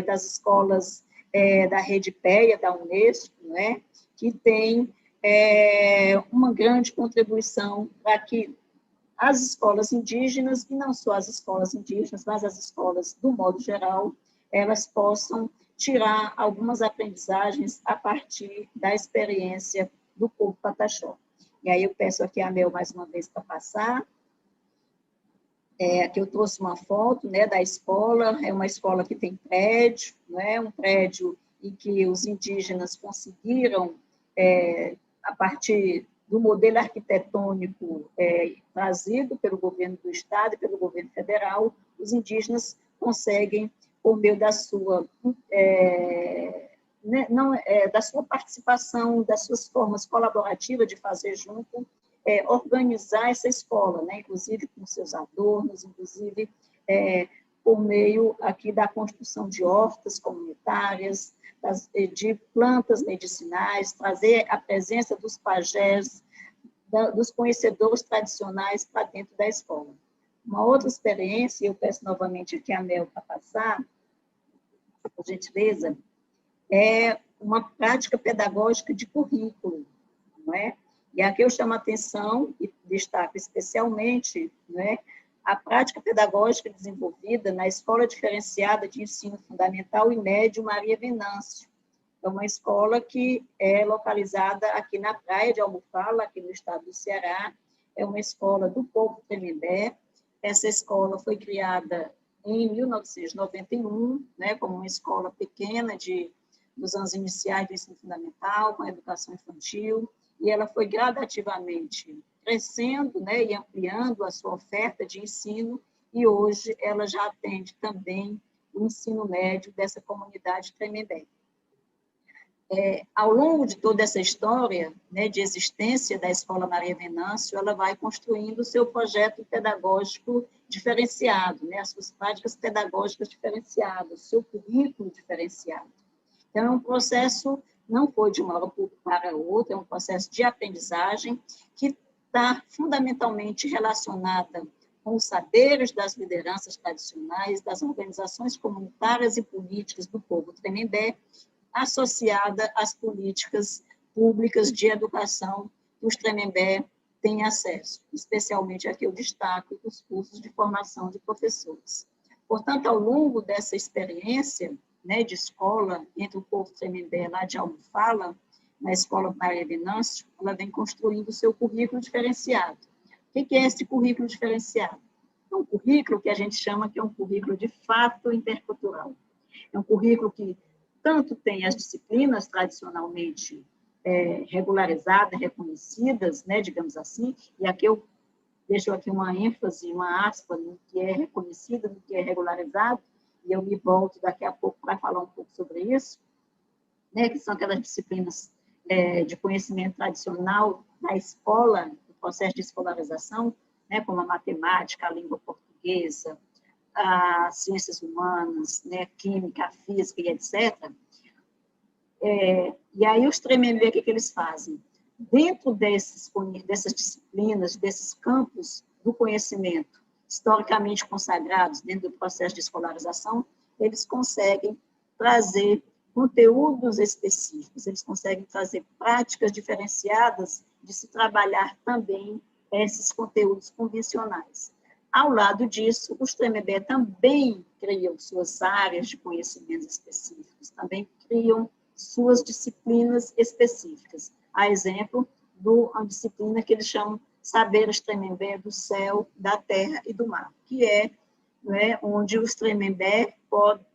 das escolas da Rede PEA, da Unesco, né, que tem uma grande contribuição para que as escolas indígenas, e não só as escolas indígenas, mas as escolas, do modo geral, elas possam tirar algumas aprendizagens a partir da experiência do povo pataxó. E aí eu peço aqui a Mel mais uma vez para passar. Aqui eu trouxe uma foto, né, da escola, é uma escola que tem prédio, né, um prédio em que os indígenas conseguiram, a partir do modelo arquitetônico trazido pelo governo do Estado e pelo governo federal, os indígenas conseguem, por meio da sua, da sua participação, das suas formas colaborativas de fazer junto, organizar essa escola, né? Inclusive com seus adornos, inclusive por meio aqui da construção de hortas comunitárias, de plantas medicinais, trazer a presença dos pajés, dos conhecedores tradicionais para dentro da escola. Uma outra experiência, eu peço novamente aqui a Mel para passar, por gentileza, é uma prática pedagógica de currículo, não é? E aqui eu chamo a atenção e destaco especialmente, né, a prática pedagógica desenvolvida na Escola Diferenciada de Ensino Fundamental e Médio Maria Venâncio. É uma escola que é localizada aqui na praia de Almofala, aqui no estado do Ceará. É uma escola do povo Tremembé. Essa escola foi criada em 1991, né, como uma escola pequena dos anos iniciais do ensino fundamental, com a educação infantil, e ela foi gradativamente crescendo, né, e ampliando a sua oferta de ensino, e hoje ela já atende também o ensino médio dessa comunidade Tremembé. Ao longo de toda essa história, né, de existência da Escola Maria Venâncio, ela vai construindo o seu projeto pedagógico diferenciado, né, as suas práticas pedagógicas diferenciadas, o seu currículo diferenciado. Então, é um processo, não foi de uma hora para outra, é um processo de aprendizagem que está fundamentalmente relacionada com os saberes das lideranças tradicionais, das organizações comunitárias e políticas do povo Tremembé, associada às políticas públicas de educação que os Tremembé têm acesso, especialmente aqui eu destaco os cursos de formação de professores. Portanto, ao longo dessa experiência, né, de escola entre o povo Tremembé lá de Almofala, na Escola Maria Venâncio, ela vem construindo o seu currículo diferenciado. O que é esse currículo diferenciado? É um currículo que a gente chama que é um currículo de fato intercultural. É um currículo que tanto tem as disciplinas tradicionalmente regularizadas, reconhecidas, né, digamos assim, e aqui eu deixo aqui uma ênfase, uma aspa no que é reconhecido, no que é regularizado, e eu me volto daqui a pouco para falar um pouco sobre isso, né, que são aquelas disciplinas de conhecimento tradicional da escola, do processo de escolarização, né, como a matemática, a língua portuguesa, as ciências humanas, né, química, física e etc. E aí os Tremembé, o que eles fazem? Dentro dessas disciplinas, desses campos do conhecimento historicamente consagrados dentro do processo de escolarização, eles conseguem trazer conteúdos específicos, eles conseguem trazer práticas diferenciadas de se trabalhar também esses conteúdos convencionais. Ao lado disso, os Tremembé também criam suas áreas de conhecimentos específicos, também criam suas disciplinas específicas. A exemplo de uma disciplina que eles chamam Saberes Tremembé do Céu, da Terra e do Mar, que é, né, onde os Tremembé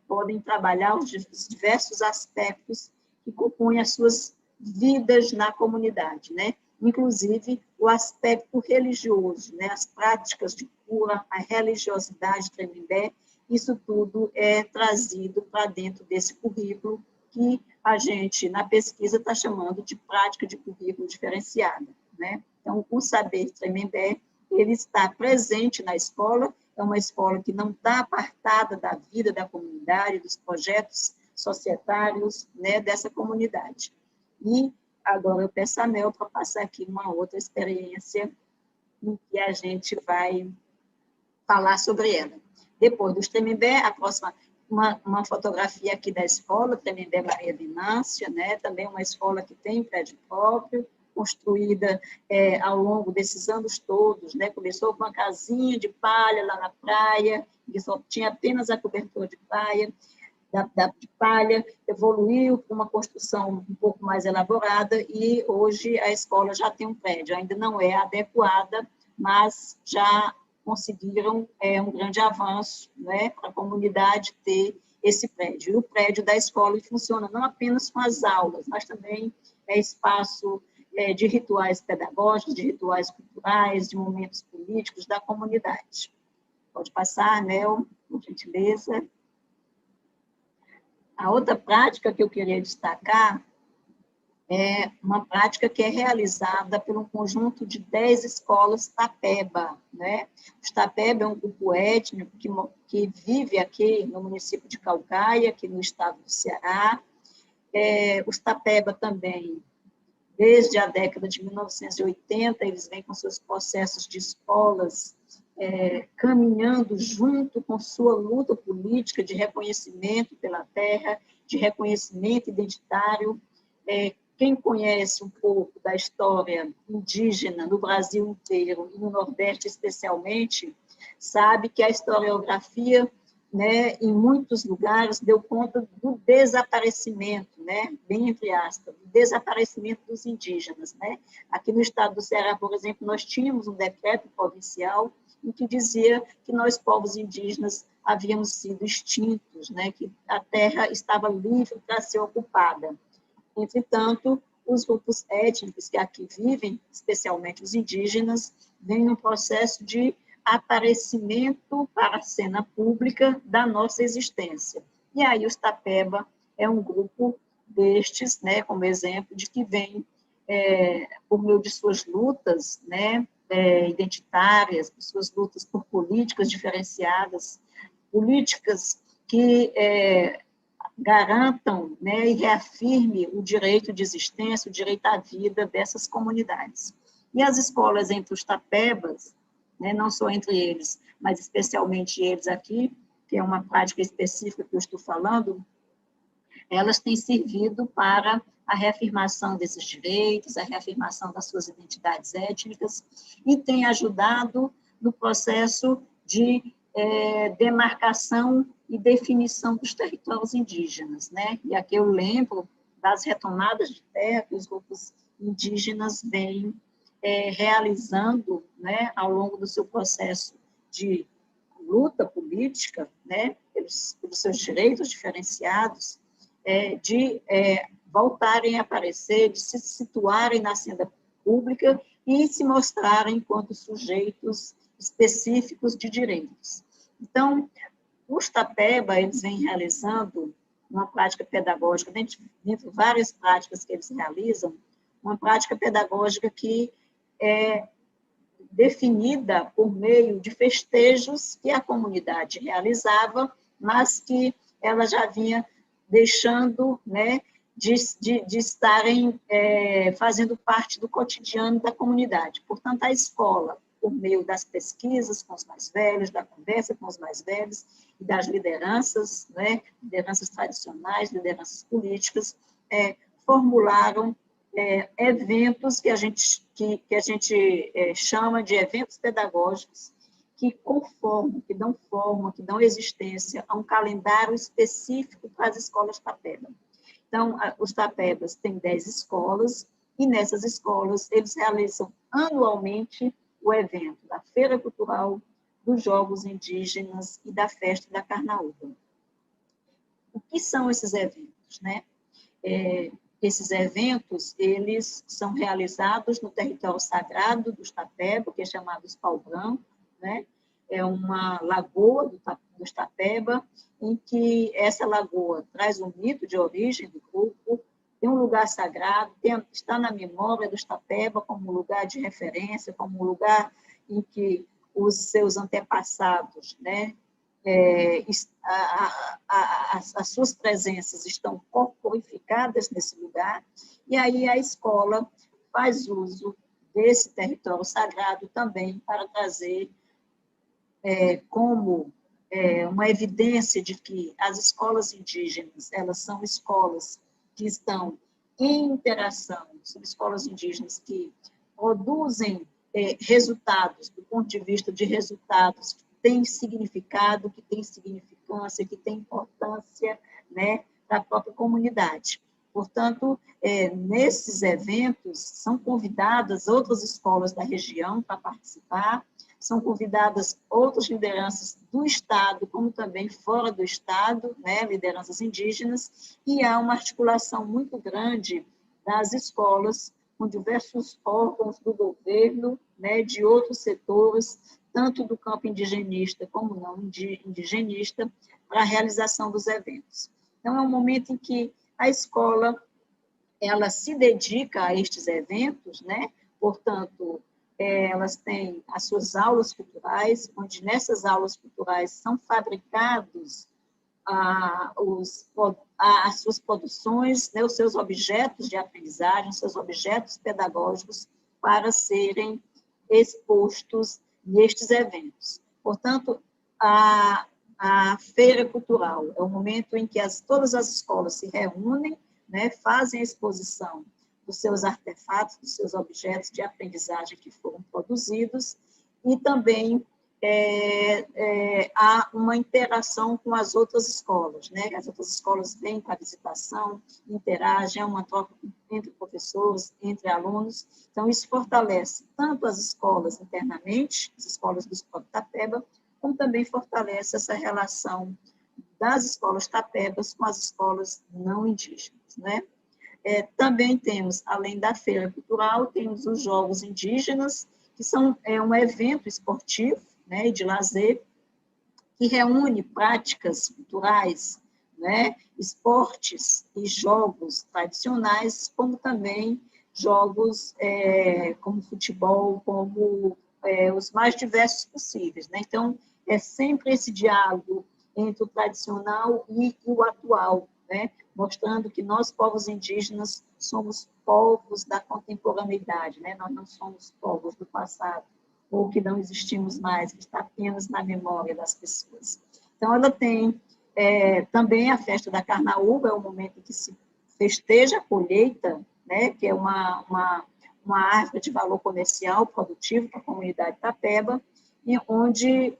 podem trabalhar os diversos aspectos que compõem as suas vidas na comunidade, né? Inclusive o aspecto religioso, né? As práticas de cura, a religiosidade Tremembé, isso tudo é trazido para dentro desse currículo que a gente, na pesquisa, está chamando de prática de currículo diferenciada, né? Então, o saber Tremembé, ele está presente na escola, é uma escola que não está apartada da vida da comunidade, dos projetos societários, né, dessa comunidade. E agora eu peço a Mel para passar aqui uma outra experiência em que a gente vai falar sobre ela. Depois dos Tremembé, a próxima, uma fotografia aqui da escola, Tremembé Maria Venâncio, né, também uma escola que tem prédio próprio, construída ao longo desses anos todos, né? Começou com uma casinha de palha lá na praia, que só tinha apenas a cobertura de palha, evoluiu para uma construção um pouco mais elaborada e hoje a escola já tem um prédio. Ainda não é adequada, mas já conseguiram um grande avanço, né, para a comunidade ter esse prédio. E o prédio da escola funciona não apenas com as aulas, mas também é espaço de rituais pedagógicos, de rituais culturais, de momentos políticos da comunidade. Pode passar, Nel, por gentileza. A outra prática que eu queria destacar é uma prática que é realizada por um conjunto de 10 escolas Tapeba, né? Os Tapeba é um grupo étnico que vive aqui no município de Caucaia, aqui no estado do Ceará. Os Tapeba também, desde a década de 1980, eles vêm com seus processos de escolas caminhando junto com sua luta política de reconhecimento pela terra, de reconhecimento identitário. Quem conhece um pouco da história indígena no Brasil inteiro e no Nordeste especialmente, sabe que a historiografia, né, em muitos lugares, deu conta do desaparecimento, né, bem entre aspas, do desaparecimento dos indígenas. Né? Aqui no estado do Ceará, por exemplo, nós tínhamos um decreto provincial em que dizia que nós, povos indígenas, havíamos sido extintos, né, que a terra estava livre para ser ocupada. Entretanto, os grupos étnicos que aqui vivem, especialmente os indígenas, vêm num processo de aparecimento para a cena pública da nossa existência. E aí os Tapeba é um grupo destes, né, como exemplo, de que vem, por meio de suas lutas, né, identitárias, suas lutas por políticas diferenciadas, políticas que garantam, né, e reafirme o direito de existência, o direito à vida dessas comunidades. E as escolas entre os Tapebas, né, não só entre eles, mas especialmente eles aqui, que é uma prática específica que eu estou falando, elas têm servido para a reafirmação desses direitos, a reafirmação das suas identidades étnicas, e têm ajudado no processo de demarcação e definição dos territórios indígenas. Né? E aqui eu lembro das retomadas de terra que os grupos indígenas vêm realizando, né, ao longo do seu processo de luta política, né, pelos seus direitos diferenciados, de voltarem a aparecer, de se situarem na cena pública e se mostrarem enquanto sujeitos específicos de direitos. Então, os Tapeba, eles vêm realizando uma prática pedagógica, dentre várias práticas que eles realizam, uma prática pedagógica que é definida por meio de festejos que a comunidade realizava, mas que ela já vinha deixando, né, de estarem fazendo parte do cotidiano da comunidade. Portanto, a escola, por meio das pesquisas com os mais velhos, da conversa com os mais velhos e das lideranças, né, lideranças tradicionais, lideranças políticas, formularam eventos que a gente chama de eventos pedagógicos que conformam, que dão forma, que dão existência a um calendário específico para as escolas Tapeba. Então, os Tapebas têm 10 escolas, e nessas escolas eles realizam anualmente o evento da Feira Cultural, dos Jogos Indígenas e da Festa da Carnaúba. O que são esses eventos, né? Esses eventos, eles são realizados no território sagrado dos Tapeba, que é chamado Pau Branco, né? É uma lagoa dos Tapeba, em que essa lagoa traz um mito de origem do grupo, tem um lugar sagrado, está na memória dos Tapeba como um lugar de referência, como um lugar em que os seus antepassados, né, as suas presenças estão corporificadas nesse lugar, e aí a escola faz uso desse território sagrado também para trazer como uma evidência de que as escolas indígenas, elas são escolas que estão em interação, sobre escolas indígenas que produzem resultados, do ponto de vista de resultados, que têm significado, que têm significância, que têm importância, né, para a própria comunidade. Portanto, nesses eventos, são convidadas outras escolas da região para participar, são convidadas outras lideranças do Estado, como também fora do Estado, né, lideranças indígenas, e há uma articulação muito grande das escolas com diversos órgãos do governo, né, de outros setores, tanto do campo indigenista como não indigenista, para a realização dos eventos. Então, é um momento em que a escola ela se dedica a estes eventos, né? Portanto, elas têm as suas aulas culturais, onde nessas aulas culturais são fabricados as suas produções, né, os seus objetos de aprendizagem, os seus objetos pedagógicos para serem expostos nestes eventos. Portanto, a feira cultural é o momento em que todas as escolas se reúnem, né, fazem a exposição dos seus artefatos, dos seus objetos de aprendizagem que foram produzidos, e também há uma interação com as outras escolas, né? As outras escolas vêm para a visitação, interagem, é uma troca entre professores, entre alunos, então isso fortalece tanto as escolas internamente, as escolas do Escola Tapeba, como também fortalece essa relação das escolas tapebas com as escolas não indígenas, né? Também temos, além da feira cultural, temos os Jogos Indígenas, que são um evento esportivo, né, de lazer, que reúne práticas culturais, né, esportes e jogos tradicionais, como também jogos como futebol, como os mais diversos possíveis, né? Então, é sempre esse diálogo entre o tradicional e o atual, né? Mostrando que nós, povos indígenas, somos povos da contemporaneidade, né? Nós não somos povos do passado, ou que não existimos mais, que está apenas na memória das pessoas. Então, ela tem também a festa da Carnaúba, é o momento em que se festeja a colheita, né? Que é uma árvore de valor comercial produtivo para a comunidade tapeba, e onde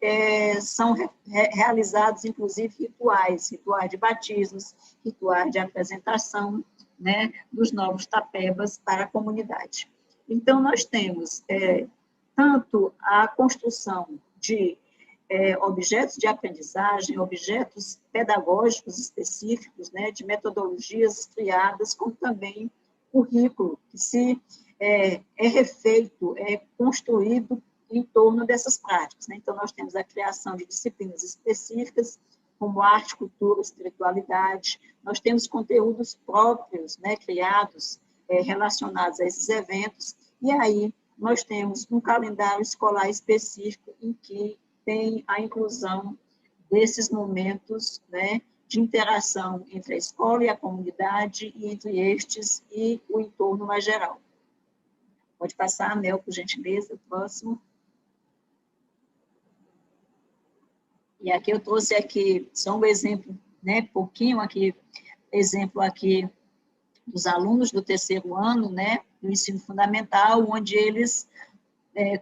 são realizados, inclusive, rituais de batismos, rituais de apresentação, né, dos novos tapebas para a comunidade. Então, nós temos tanto a construção de objetos de aprendizagem, objetos pedagógicos específicos, né, de metodologias criadas, como também currículo, que é refeito, é construído em torno dessas práticas, né? Então, nós temos a criação de disciplinas específicas, como arte, cultura, espiritualidade, nós temos conteúdos próprios, né, criados, relacionados a esses eventos, e aí nós temos um calendário escolar específico em que tem a inclusão desses momentos, né, de interação entre a escola e a comunidade, e entre estes e o entorno mais geral. Pode passar, Mel, por gentileza, próximo. E aqui eu trouxe aqui só um exemplo, né, pouquinho aqui, exemplo aqui dos alunos do terceiro ano, né, do ensino fundamental, onde eles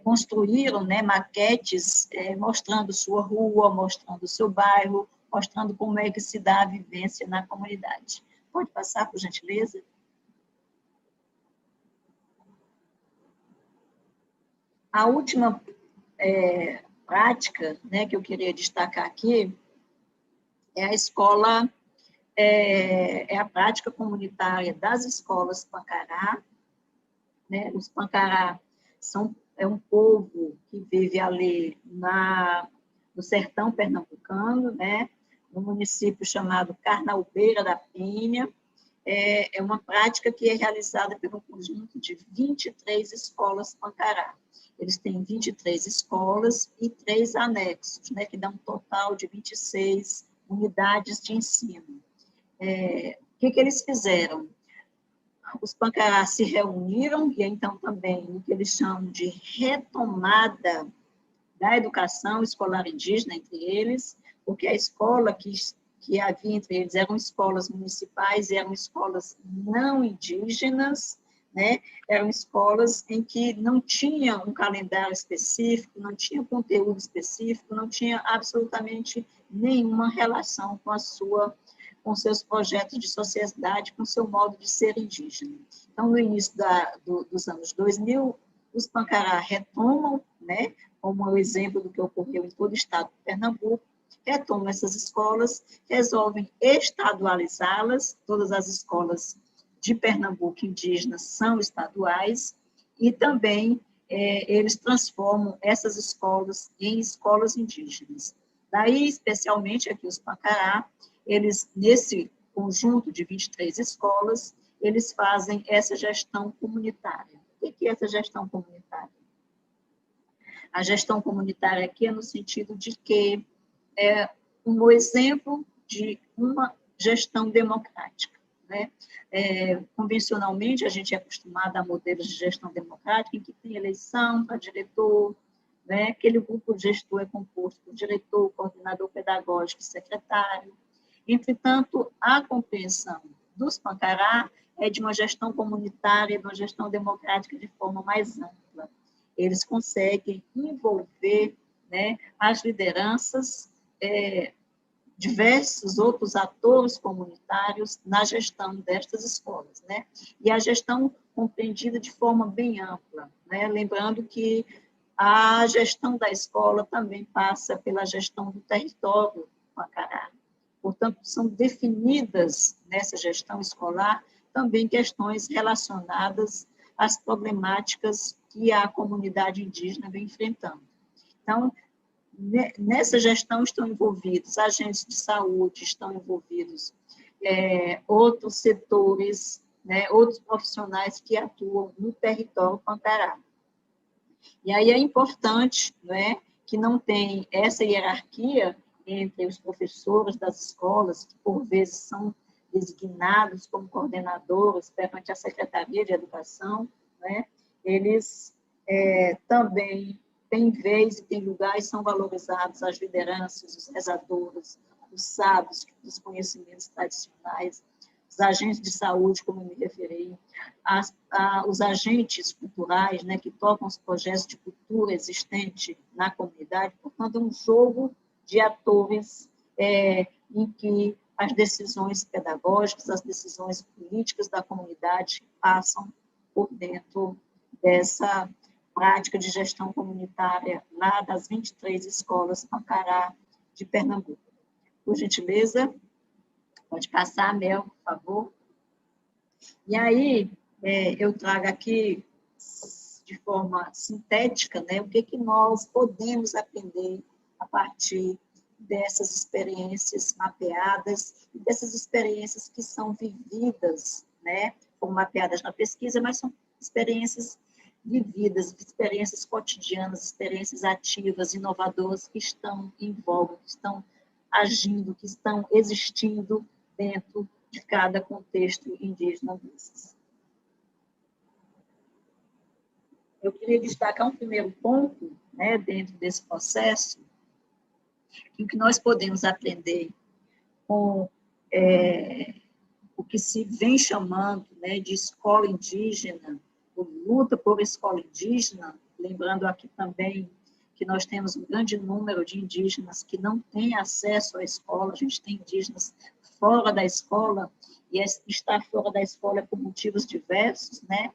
construíram, né, maquetes mostrando sua rua, mostrando seu bairro, mostrando como é que se dá a vivência na comunidade. Pode passar, por gentileza? A última prática, né, que eu queria destacar aqui é a escola, a prática comunitária das escolas Pancará, né? Os Pancará é um povo que vive ali no sertão pernambucano, né? No município chamado Carnaúbeira da Penha. É uma prática que é realizada pelo conjunto de 23 escolas Pancará. Eles têm 23 escolas e 3 anexos, né, que dá um total de 26 unidades de ensino. O que eles fizeram? Os Pancará se reuniram, e então também o que eles chamam de retomada da educação escolar indígena entre eles, porque a escola que que havia entre eles eram escolas municipais e eram escolas não indígenas, né? Eram escolas em que não tinha um calendário específico, não tinha conteúdo específico, não tinha absolutamente nenhuma relação com seus projetos de sociedade, com seu modo de ser indígena. Então, no início dos anos 2000, os Pancará retomam, né, como é o exemplo do que ocorreu em todo o estado de Pernambuco, retomam essas escolas, resolvem estadualizá-las, todas as escolas de Pernambuco indígenas são estaduais, e também eles transformam essas escolas em escolas indígenas. Daí, especialmente aqui os Pancará, eles, nesse conjunto de 23 escolas, eles fazem essa gestão comunitária. O que é essa gestão comunitária? A gestão comunitária aqui é no sentido de que é um exemplo de uma gestão democrática, né? Convencionalmente, a gente é acostumado a modelos de gestão democrática em que tem eleição para diretor, né? Aquele grupo gestor é composto por diretor, coordenador pedagógico e secretário. Entretanto, a compreensão dos Pancará é de uma gestão comunitária, de uma gestão democrática de forma mais ampla. Eles conseguem envolver, né, as lideranças, diversos outros atores comunitários na gestão destas escolas, né? E a gestão compreendida de forma bem ampla, né? Lembrando que a gestão da escola também passa pela gestão do território Pancará. Portanto, são definidas nessa gestão escolar também questões relacionadas às problemáticas que a comunidade indígena vem enfrentando. Então, nessa gestão estão envolvidos agentes de saúde, estão envolvidos outros setores, né, outros profissionais que atuam no território Pancará. E aí é importante, né, que não tem essa hierarquia entre os professores das escolas, que por vezes são designados como coordenadores perante a Secretaria de Educação, né, eles também têm vez e têm lugar e são valorizados as lideranças, os rezadores, os sábios dos conhecimentos tradicionais, os agentes de saúde, como eu me referi, os agentes culturais, né, que tocam os projetos de cultura existente na comunidade. Portanto, é um jogo de atores em que as decisões pedagógicas, as decisões políticas da comunidade passam por dentro dessa prática de gestão comunitária lá das 23 escolas Pancará de Pernambuco. Por gentileza, pode passar, Mel, por favor. E aí, eu trago aqui, de forma sintética, né, o que nós podemos aprender a partir dessas experiências mapeadas e dessas experiências que são vividas, né, foram mapeadas na pesquisa, mas são experiências vividas, experiências cotidianas, experiências ativas, inovadoras que estão em voga, que estão agindo, que estão existindo dentro de cada contexto indígena desses. Eu queria destacar um primeiro ponto, né, dentro desse processo, em que nós podemos aprender com o que se vem chamando, né, de escola indígena, ou luta por escola indígena, lembrando aqui também que nós temos um grande número de indígenas que não têm acesso à escola, a gente tem indígenas fora da escola, e estar fora da escola é por motivos diversos, né?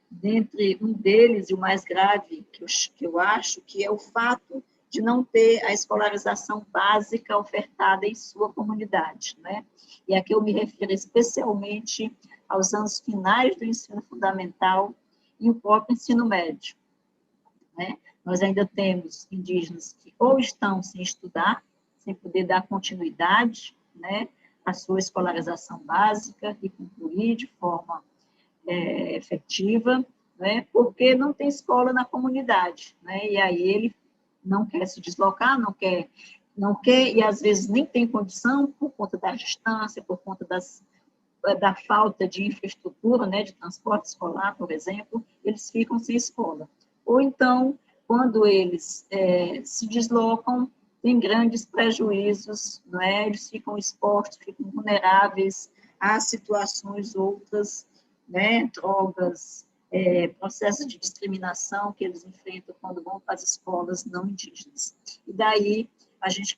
Dentre um deles, e o mais grave que eu acho, que é o fato de não ter a escolarização básica ofertada em sua comunidade, né? E aqui eu me refiro especialmente aos anos finais do ensino fundamental e o próprio ensino médio, né? Nós ainda temos indígenas que ou estão sem estudar, sem poder dar continuidade, né, à sua escolarização básica e concluir de forma efetiva, né, porque não tem escola na comunidade, né? E aí ele não quer se deslocar, não quer e às vezes nem tem condição por conta da distância, por conta da falta de infraestrutura, né, de transporte escolar, por exemplo, eles ficam sem escola. Ou então, quando eles se deslocam, têm grandes prejuízos, não é? Eles ficam expostos, ficam vulneráveis a situações outras, né? Drogas, processos de discriminação que eles enfrentam quando vão para as escolas não indígenas. E daí,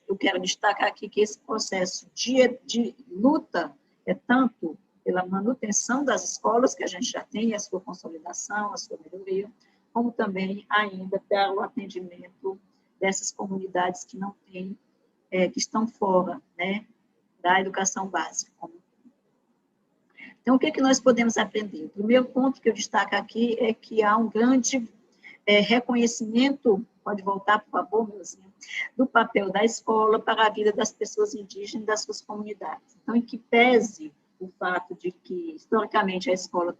eu quero destacar aqui que esse processo de luta é tanto pela manutenção das escolas, que a gente já tem, a sua consolidação, a sua melhoria, como também ainda pelo atendimento dessas comunidades que não têm, que estão fora, né, da educação básica. Então, o que nós podemos aprender? O primeiro ponto que eu destaco aqui é que há um grande reconhecimento, pode voltar, por favor, Meuzinho, do papel da escola para a vida das pessoas indígenas e das suas comunidades. Então, em que pese o fato de que, historicamente, a escola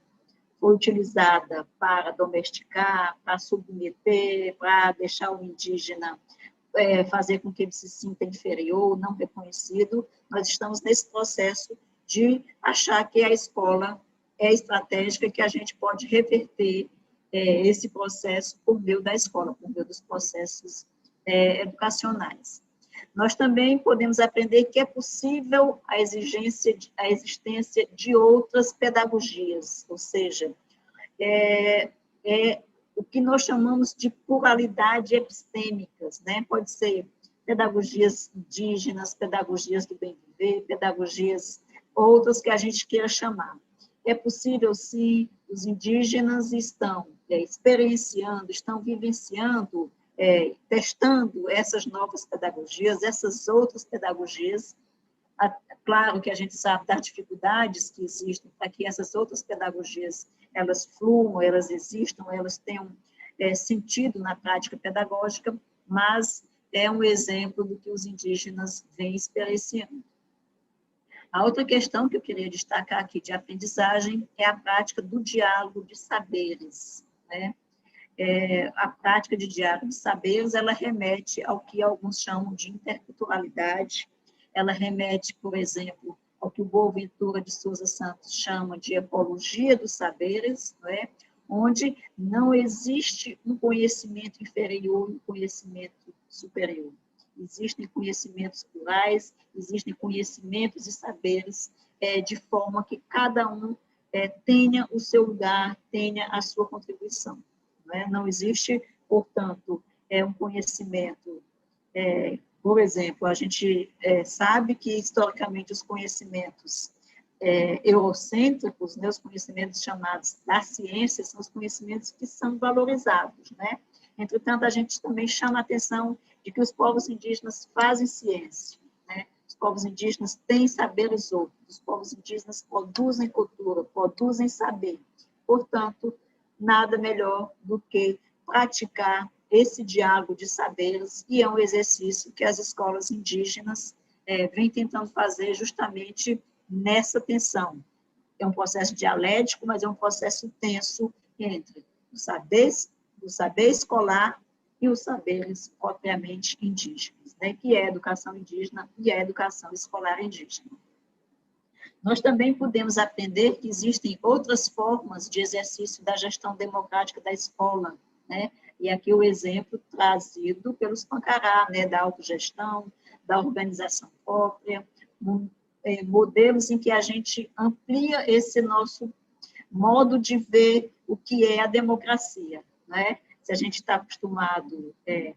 foi utilizada para domesticar, para submeter, para deixar o indígena fazer com que ele se sinta inferior, não reconhecido, nós estamos nesse processo de achar que a escola é estratégica, que a gente pode reverter esse processo por meio da escola, por meio dos processos educacionais. Nós também podemos aprender que é possível a existência de outras pedagogias, ou seja, o que nós chamamos de pluralidade epistêmicas, né? Pode ser pedagogias indígenas, pedagogias do bem viver, pedagogias outras que a gente queira chamar. É possível, sim, os indígenas estão experienciando, estão vivenciando, testando essas novas pedagogias, essas outras pedagogias. Claro que a gente sabe das dificuldades que existem para que essas outras pedagogias elas fluam, elas existam, elas tenham sentido na prática pedagógica, mas é um exemplo do que os indígenas vêm experienciando. A outra questão que eu queria destacar aqui de aprendizagem é a prática do diálogo de saberes, né? A prática de diálogo de saberes, ela remete ao que alguns chamam de interculturalidade, ela remete, por exemplo, ao que o Boaventura de Souza Santos chama de ecologia dos saberes, não é? Onde não existe um conhecimento inferior e um conhecimento superior. Existem conhecimentos plurais, existem conhecimentos e saberes, de forma que cada um tenha o seu lugar, tenha a sua contribuição. Não existe, portanto, um conhecimento, por exemplo, a gente sabe que, historicamente, os conhecimentos eurocêntricos, né, os conhecimentos chamados da ciência, são os conhecimentos que são valorizados, né? Entretanto, a gente também chama a atenção de que os povos indígenas fazem ciência, né? Os povos indígenas têm saberes outros, os povos indígenas produzem cultura, produzem saber. Portanto, nada melhor do que praticar esse diálogo de saberes, e é um exercício que as escolas indígenas vêm tentando fazer justamente nessa tensão. É um processo dialético, mas é um processo tenso entre o saber escolar e os saberes propriamente indígenas, né, que é a educação indígena e a educação escolar indígena. Nós também podemos aprender que existem outras formas de exercício da gestão democrática da escola, né? E aqui o exemplo trazido pelos Pancará, né, da autogestão, da organização própria, modelos em que a gente amplia esse nosso modo de ver o que é a democracia, né? Se a gente está acostumado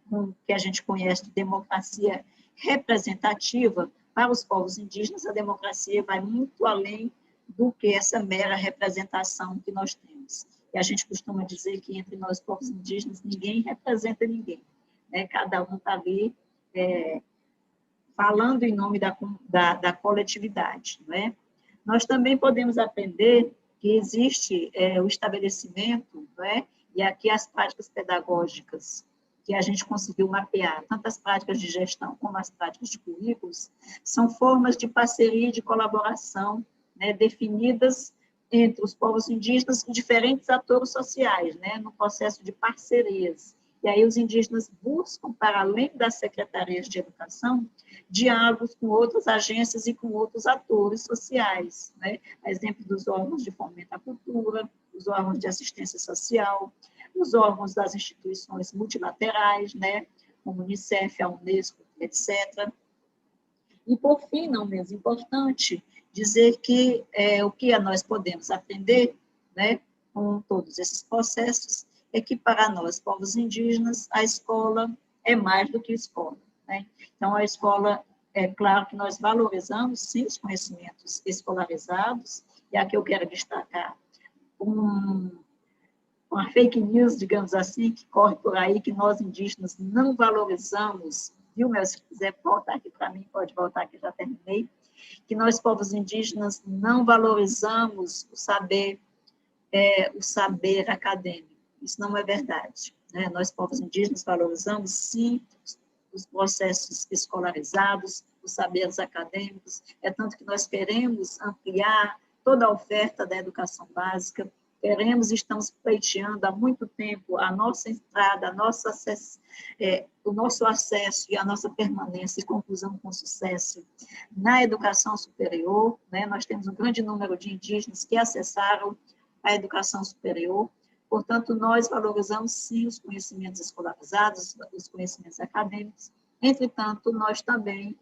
com o que a gente conhece de democracia representativa, para os povos indígenas, a democracia vai muito além do que essa mera representação que nós temos. E a gente costuma dizer que entre nós, povos indígenas, ninguém representa ninguém, né? Cada um está ali falando em nome da coletividade, não é? Nós também podemos aprender que existe o estabelecimento, não é? E aqui as práticas pedagógicas que a gente conseguiu mapear, tanto as práticas de gestão como as práticas de currículos, são formas de parceria e de colaboração, né, definidas entre os povos indígenas e diferentes atores sociais, né, no processo de parcerias. E aí os indígenas buscam, para além das secretarias de educação, diálogos com outras agências e com outros atores sociais, né? A exemplo dos órgãos de fomento à cultura, os órgãos de assistência social, os órgãos das instituições multilaterais, né? Como a Unicef, a Unesco, etc. E, por fim, não menos importante, dizer que o que nós podemos aprender, né, com todos esses processos é que, para nós, povos indígenas, a escola é mais do que escola, né? Então, a escola, é claro que nós valorizamos, sim, os conhecimentos escolarizados, e aqui eu quero destacar uma fake news, digamos assim, que corre por aí, que nós indígenas não valorizamos, viu, meu? Se quiser voltar aqui para mim, pode voltar que já terminei, que nós, povos indígenas, não valorizamos o saber acadêmico. Isso não é verdade, né? Nós, povos indígenas, valorizamos, sim, os processos escolarizados, os saberes acadêmicos, é tanto que nós queremos ampliar toda a oferta da educação básica, estamos pleiteando há muito tempo a nossa entrada, o nosso acesso e a nossa permanência e conclusão com sucesso na educação superior, né? Nós temos um grande número de indígenas que acessaram a educação superior, portanto, nós valorizamos, sim, os conhecimentos escolarizados, os conhecimentos acadêmicos, entretanto, nós também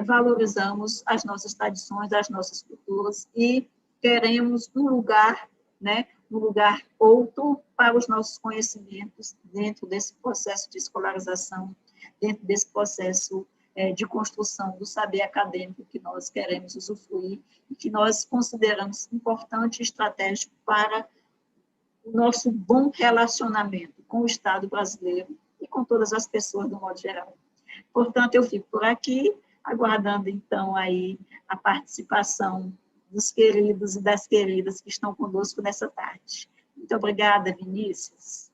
valorizamos as nossas tradições, as nossas culturas e queremos um lugar, né, um lugar outro para os nossos conhecimentos dentro desse processo de escolarização, dentro desse processo de construção do saber acadêmico que nós queremos usufruir e que nós consideramos importante e estratégico para o nosso bom relacionamento com o Estado brasileiro e com todas as pessoas do modo geral. Portanto, eu fico por aqui, aguardando, então, aí a participação dos queridos e das queridas que estão conosco nessa tarde. Muito obrigada, Vinícius.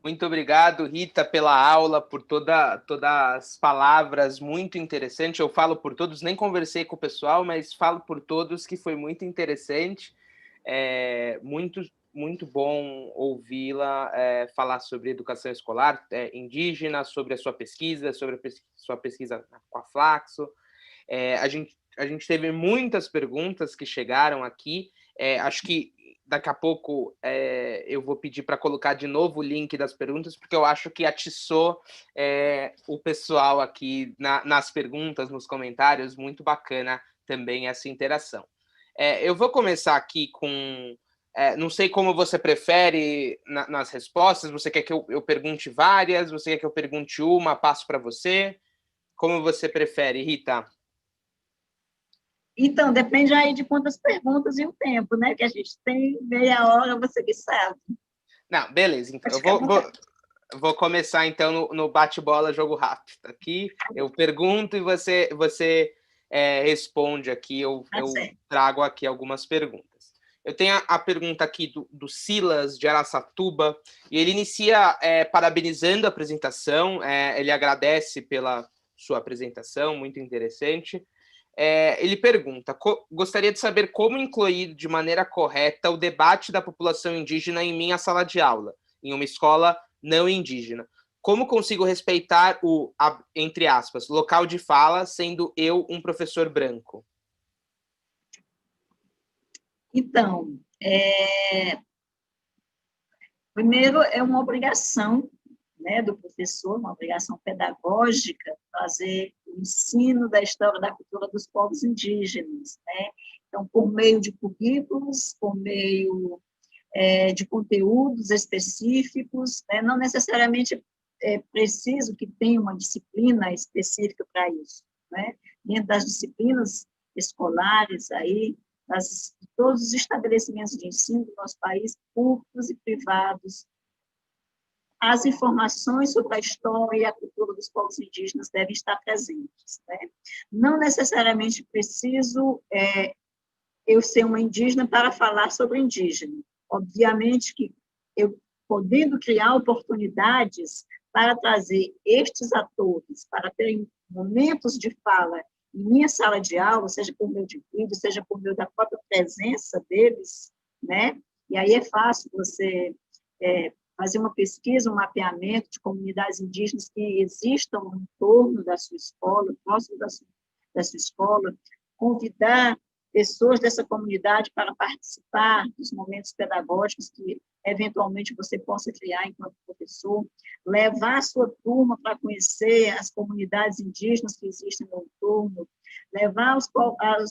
Muito obrigado, Rita, pela aula, por todas as palavras, muito interessante. Eu falo por todos, nem conversei com o pessoal, mas falo por todos que foi muito interessante. Muito bom ouvi-la falar sobre educação escolar indígena, sobre a sua pesquisa, sobre sua pesquisa com a Flaxo. A gente teve muitas perguntas que chegaram aqui. Acho que daqui a pouco eu vou pedir para colocar de novo o link das perguntas, porque eu acho que atiçou o pessoal aqui nas perguntas, nos comentários. Muito bacana também essa interação. Eu vou começar aqui com... não sei como você prefere nas respostas. Você quer que eu pergunte várias? Você quer que eu pergunte uma? Passo para você? Como você prefere, Rita? Então, depende aí de quantas perguntas e o tempo, né? Que a gente tem meia hora, você que sabe. Não, beleza. Então, eu vou começar, então, no bate-bola, jogo rápido. Aqui, eu pergunto e você responde aqui. Eu trago aqui algumas perguntas. Eu tenho a pergunta aqui do Silas, de Araçatuba, e ele inicia parabenizando a apresentação. Ele agradece pela sua apresentação, muito interessante. Ele pergunta: gostaria de saber como incluir de maneira correta o debate da população indígena em minha sala de aula, em uma escola não indígena. Como consigo respeitar entre aspas, local de fala, sendo eu um professor branco? Então, primeiro é uma obrigação, né, do professor, uma obrigação pedagógica, fazer o ensino da história da cultura dos povos indígenas, né? Então, por meio de currículos, por meio de conteúdos específicos, né? Não necessariamente é preciso que tenha uma disciplina específica para isso, né? Dentro das disciplinas escolares aí, de todos os estabelecimentos de ensino do nosso país, públicos e privados, as informações sobre a história e a cultura dos povos indígenas devem estar presentes, né? Não necessariamente preciso eu ser uma indígena para falar sobre indígena. Obviamente que eu, podendo criar oportunidades para trazer estes atores, para terem momentos de fala em minha sala de aula, seja por meio de vídeo, seja por meio da própria presença deles, né? E aí é fácil você fazer uma pesquisa, um mapeamento de comunidades indígenas que existam no entorno da sua escola, próximo da sua escola, convidar pessoas dessa comunidade para participar dos momentos pedagógicos que eventualmente você possa criar enquanto professor, levar a sua turma para conhecer as comunidades indígenas que existem no entorno, levar os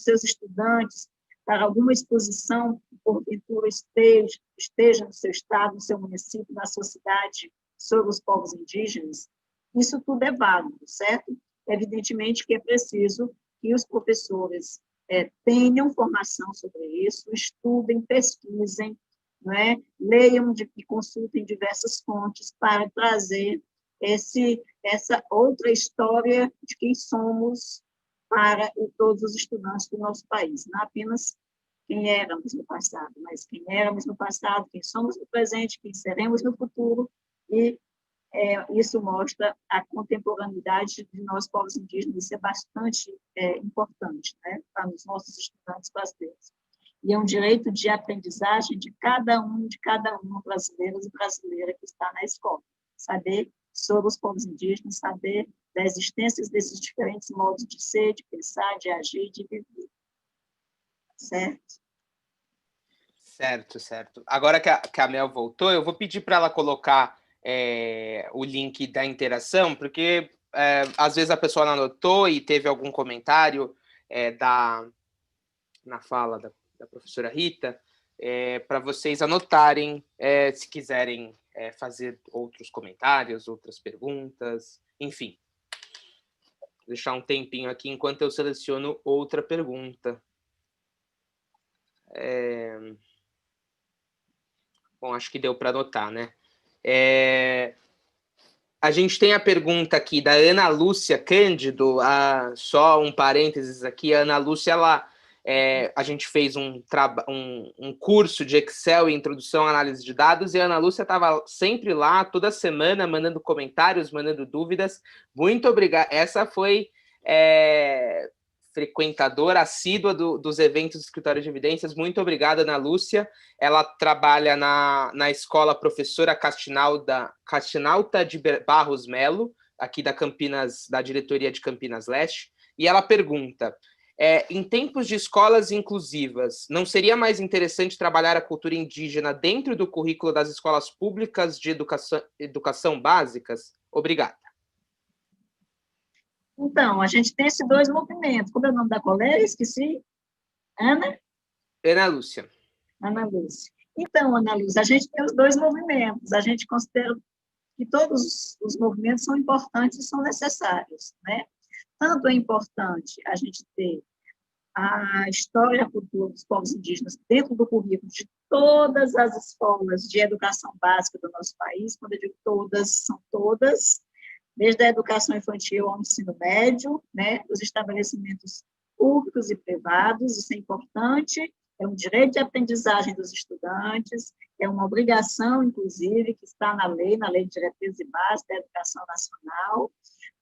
seus estudantes para alguma exposição que, porventura, esteja no seu estado, no seu município, na sua cidade, sobre os povos indígenas, isso tudo é válido, certo? Evidentemente que é preciso que os professores tenham formação sobre isso, estudem, pesquisem, não é? Leiam e consultem diversas fontes para trazer essa outra história de quem somos para todos os estudantes do nosso país, não apenas quem éramos no passado, mas quem éramos no passado, quem somos no presente, quem seremos no futuro, e isso mostra a contemporaneidade de nós, povos indígenas, isso é bastante importante, né, para os nossos estudantes brasileiros. E é um direito de aprendizagem de cada uma brasileiros e brasileira que está na escola, saber sobre os povos indígenas, saber da existência desses diferentes modos de ser, de pensar, de agir, de viver. Certo? Certo. Agora que a Mel voltou, eu vou pedir para ela colocar o link da interação, porque às vezes a pessoa não anotou e teve algum comentário na fala da professora Rita, para vocês anotarem, se quiserem fazer outros comentários, outras perguntas, enfim. Vou deixar um tempinho aqui enquanto eu seleciono outra pergunta. Bom, acho que deu para anotar, né? A gente tem a pergunta aqui da Ana Lúcia Cândido, só um parênteses aqui, a Ana Lúcia, a gente fez um curso de Excel e Introdução à Análise de Dados, e a Ana Lúcia estava sempre lá, toda semana, mandando comentários, mandando dúvidas. Muito obrigado. Essa foi frequentadora assídua dos eventos do Escritório de Evidências. Muito obrigado, Ana Lúcia. Ela trabalha na escola Professora Castinalta de Barros Melo, aqui da diretoria de Campinas Leste, e ela pergunta: em tempos de escolas inclusivas, não seria mais interessante trabalhar a cultura indígena dentro do currículo das escolas públicas de educação básicas? Obrigada. Então, a gente tem esses dois movimentos. Como é o nome da colega? Esqueci. Ana Lúcia. Ana Lúcia. Então, Ana Lúcia, a gente tem os dois movimentos. A gente considera que todos os movimentos são importantes e são necessários, né? Tanto é importante a gente ter a história e a cultura dos povos indígenas dentro do currículo de todas as escolas de educação básica do nosso país. Quando eu digo todas, são todas, desde a educação infantil ao ensino médio, né, os estabelecimentos públicos e privados, isso é importante, é um direito de aprendizagem dos estudantes, é uma obrigação, inclusive, que está na lei de diretrizes e bases da educação nacional,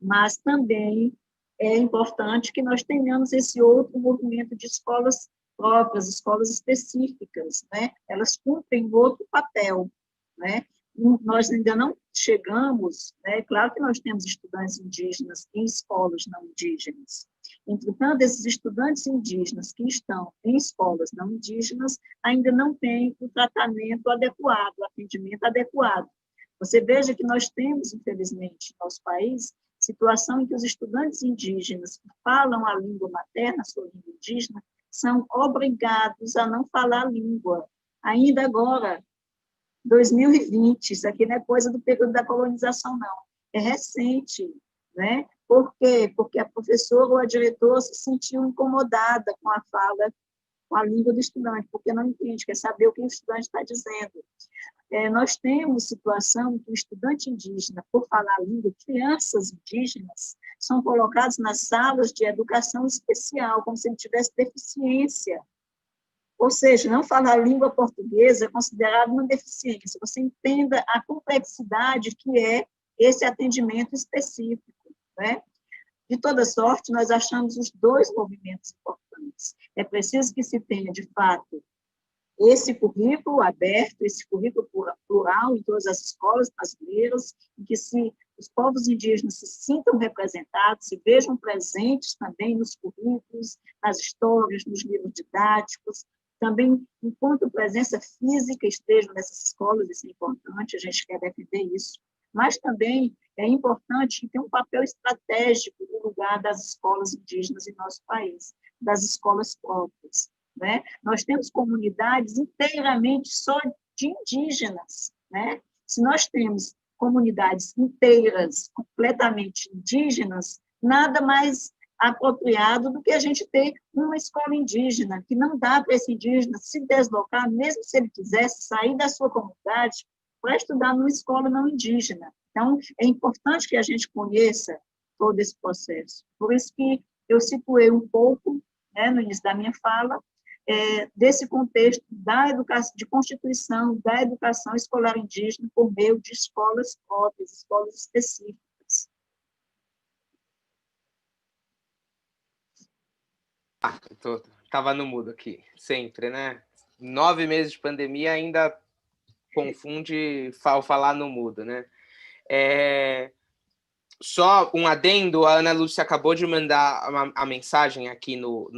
mas também é importante que nós tenhamos esse outro movimento de escolas próprias, escolas específicas, né? Elas cumprem outro papel, né? Nós ainda não chegamos, né? Claro que nós temos estudantes indígenas em escolas não indígenas. Entretanto, esses estudantes indígenas que estão em escolas não indígenas ainda não têm o tratamento adequado, o atendimento adequado. Você veja que nós temos, infelizmente, no nosso país, situação em que os estudantes indígenas que falam a língua materna, a sua língua indígena, são obrigados a não falar a língua. Ainda agora, 2020, isso aqui não é coisa do período da colonização, não. É recente, né? Por quê? Porque a professora ou a diretora se sentiu incomodada com a fala, com a língua do estudante, porque não entende, quer saber o que o estudante está dizendo. Nós temos situação que o estudante indígena, por falar a língua, crianças indígenas, são colocados nas salas de educação especial, como se ele tivesse deficiência. Ou seja, não falar a língua portuguesa é considerado uma deficiência. Você entenda a complexidade que é esse atendimento específico, né? De toda sorte, nós achamos os dois movimentos importantes. É preciso que se tenha, de fato, esse currículo aberto, esse currículo plural em todas as escolas brasileiras, em que os povos indígenas se sintam representados, se vejam presentes também nos currículos, nas histórias, nos livros didáticos, também, enquanto presença física, estejam nessas escolas, isso é importante, a gente quer defender isso, mas também é importante que tenha um papel estratégico no lugar das escolas indígenas em nosso país, das escolas próprias, né? Nós temos comunidades inteiramente só de indígenas, né? Se nós temos comunidades inteiras, completamente indígenas, nada mais apropriado do que a gente ter uma escola indígena, que não dá para esse indígena se deslocar, mesmo se ele quisesse sair da sua comunidade, para estudar numa escola não indígena. Então, é importante que a gente conheça todo esse processo. Por isso que eu situei um pouco, né, no início da minha fala, desse contexto da educação, de constituição da educação escolar indígena por meio de escolas próprias, escolas específicas. Estava no mudo aqui, sempre, né? 9 meses de pandemia ainda confunde falar no mudo, né? Só um adendo, a Ana Lúcia acabou de mandar a mensagem aqui no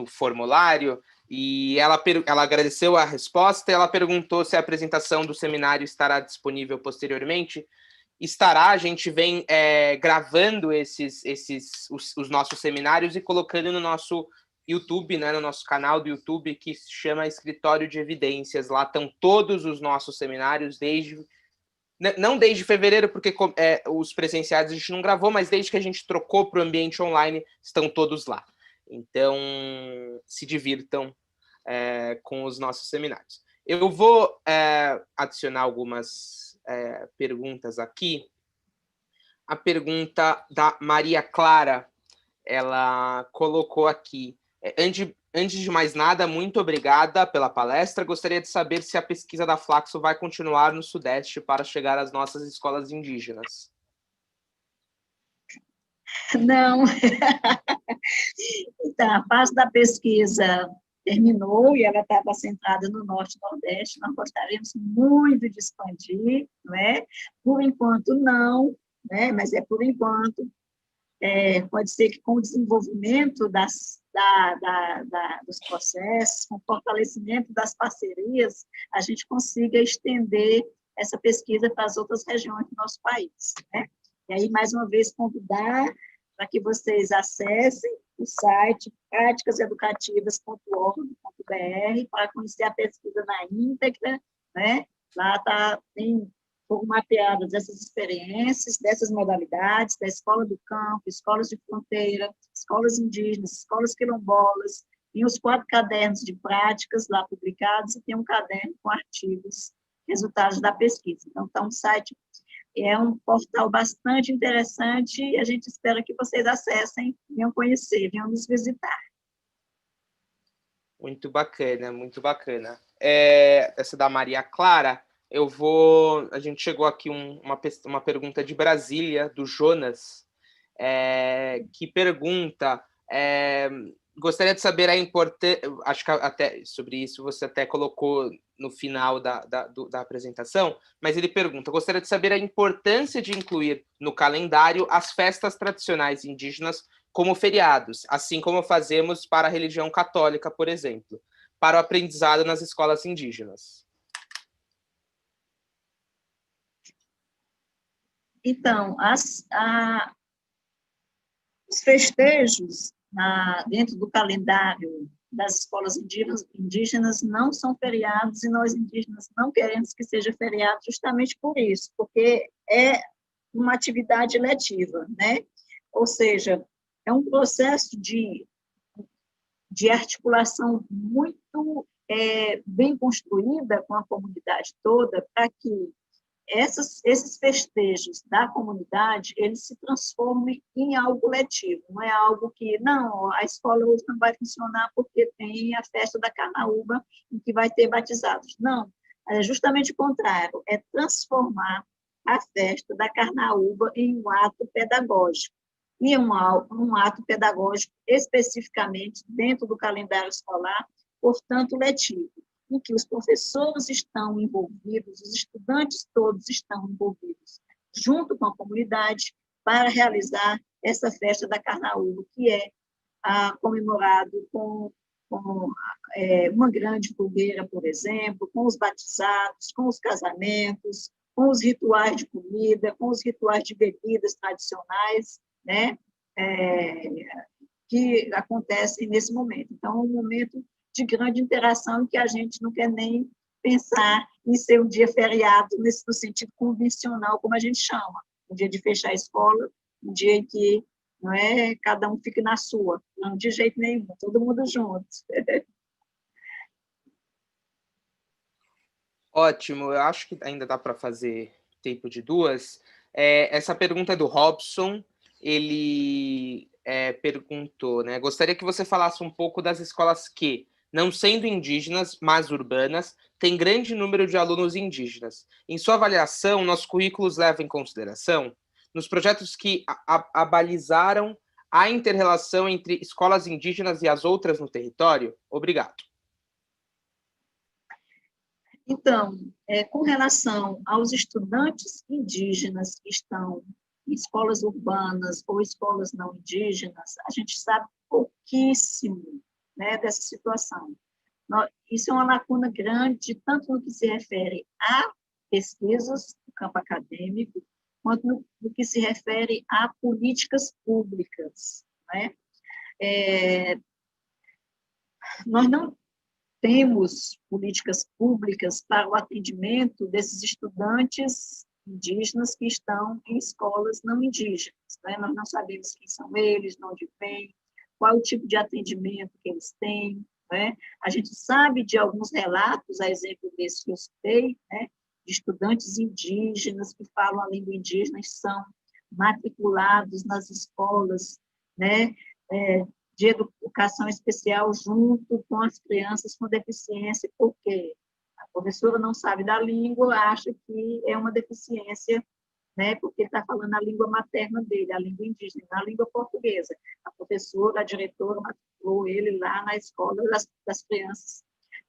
formulário, e ela agradeceu a resposta, e ela perguntou se a apresentação do seminário estará disponível posteriormente. Estará, a gente vem gravando os nossos seminários e colocando no nosso YouTube, né, no nosso canal do YouTube, que se chama Escritório de Evidências. Lá estão todos os nossos seminários, não desde fevereiro, porque os presenciais a gente não gravou, mas desde que a gente trocou para o ambiente online, estão todos lá. Então, se divirtam com os nossos seminários. Eu vou adicionar algumas perguntas aqui. A pergunta da Maria Clara, ela colocou aqui: antes de mais nada, muito obrigada pela palestra. Gostaria de saber se a pesquisa da Flaxo vai continuar no Sudeste para chegar às nossas escolas indígenas. Não. Então, a fase da pesquisa terminou e ela estava centrada no Norte e Nordeste. Nós gostaríamos muito de expandir, não é? Por enquanto, não, né? Mas é por enquanto. Pode ser que com o desenvolvimento dos processos, com o fortalecimento das parcerias, a gente consiga estender essa pesquisa para as outras regiões do nosso país, né? E aí, mais uma vez, convidar para que vocês acessem o site praticaseducativas.org.br para conhecer a pesquisa na íntegra, né? Lá foram mapeadas essas experiências, dessas modalidades, da escola do campo, escolas de fronteira, escolas indígenas, escolas quilombolas, e os 4 cadernos de práticas lá publicados, e tem um caderno com artigos, resultados da pesquisa. Então, tá um site, é um portal bastante interessante, e a gente espera que vocês acessem, venham conhecer, venham nos visitar. Muito bacana, muito bacana. Essa da Maria Clara, a gente chegou aqui uma pergunta de Brasília, do Jonas, que pergunta, gostaria de saber a importância, acho que até sobre isso você até colocou no final da apresentação, mas ele pergunta: gostaria de saber a importância de incluir no calendário as festas tradicionais indígenas como feriados, assim como fazemos para a religião católica, por exemplo, para o aprendizado nas escolas indígenas. Então, os festejos dentro do calendário das escolas indígenas não são feriados, e nós indígenas não queremos que seja feriado justamente por isso, porque é uma atividade letiva, né? Ou seja, é um processo de articulação muito bem construída com a comunidade toda, para que esses festejos da comunidade, eles se transformem em algo letivo, não é algo que, não, a escola hoje não vai funcionar porque tem a festa da Carnaúba em que vai ter batizados. Não, é justamente o contrário, é transformar a festa da Carnaúba em um ato pedagógico, e um ato pedagógico especificamente dentro do calendário escolar, portanto, letivo, em que os professores estão envolvidos, os estudantes todos estão envolvidos, junto com a comunidade, para realizar essa festa da Carnaúba, que é comemorado com uma grande fogueira, por exemplo, com os batizados, com os casamentos, com os rituais de comida, com os rituais de bebidas tradicionais, né? Que acontecem nesse momento. Então, é um momento de grande interação que a gente não quer nem pensar em ser um dia feriado no sentido convencional, como a gente chama, um dia de fechar a escola, um dia em que não é cada um fica na sua, não, de jeito nenhum, todo mundo junto. Ótimo, eu acho que ainda dá para fazer tempo de duas. Essa pergunta é do Robson, ele perguntou, né? Gostaria que você falasse um pouco das escolas que, não sendo indígenas, mas urbanas, têm grande número de alunos indígenas. Em sua avaliação, nossos currículos levam em consideração nos projetos que abalizaram a inter-relação entre escolas indígenas e as outras no território? Obrigado. Então, com relação aos estudantes indígenas que estão em escolas urbanas ou escolas não indígenas, a gente sabe pouquíssimo, né, dessa situação. Isso é uma lacuna grande, tanto no que se refere a pesquisas no campo acadêmico, quanto no que se refere a políticas públicas, né? Nós não temos políticas públicas para o atendimento desses estudantes indígenas que estão em escolas não indígenas, né? Nós não sabemos quem são eles, de onde vêm, qual o tipo de atendimento que eles têm, né? A gente sabe de alguns relatos, a exemplo desse que eu citei, né? De estudantes indígenas que falam a língua indígena e são matriculados nas escolas, né? De educação especial junto com as crianças com deficiência, porque a professora não sabe da língua, acha que é uma deficiência, né, porque ele está falando a língua materna dele, a língua indígena, a língua portuguesa. A professora, a diretora, matriculou ele lá na escola das crianças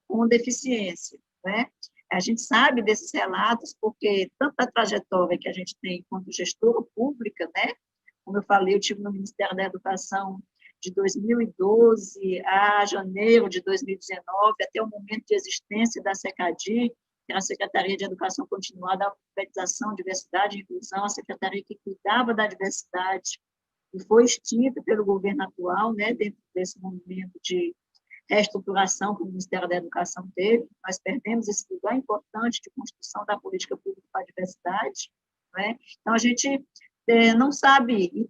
com deficiência, né? A gente sabe desses relatos porque tanto a trajetória que a gente tem enquanto gestora pública, né? Como eu falei, eu tive no Ministério da Educação de 2012 a janeiro de 2019, até o momento de existência da SECADI, que era a Secretaria de Educação Continuada, Alfabetização, Diversidade e Inclusão, a secretaria que cuidava da diversidade, e foi extinta pelo governo atual, né, dentro desse movimento de reestruturação que o Ministério da Educação teve. Nós perdemos esse lugar importante de construção da política pública para a diversidade, né? Então, a gente não sabe e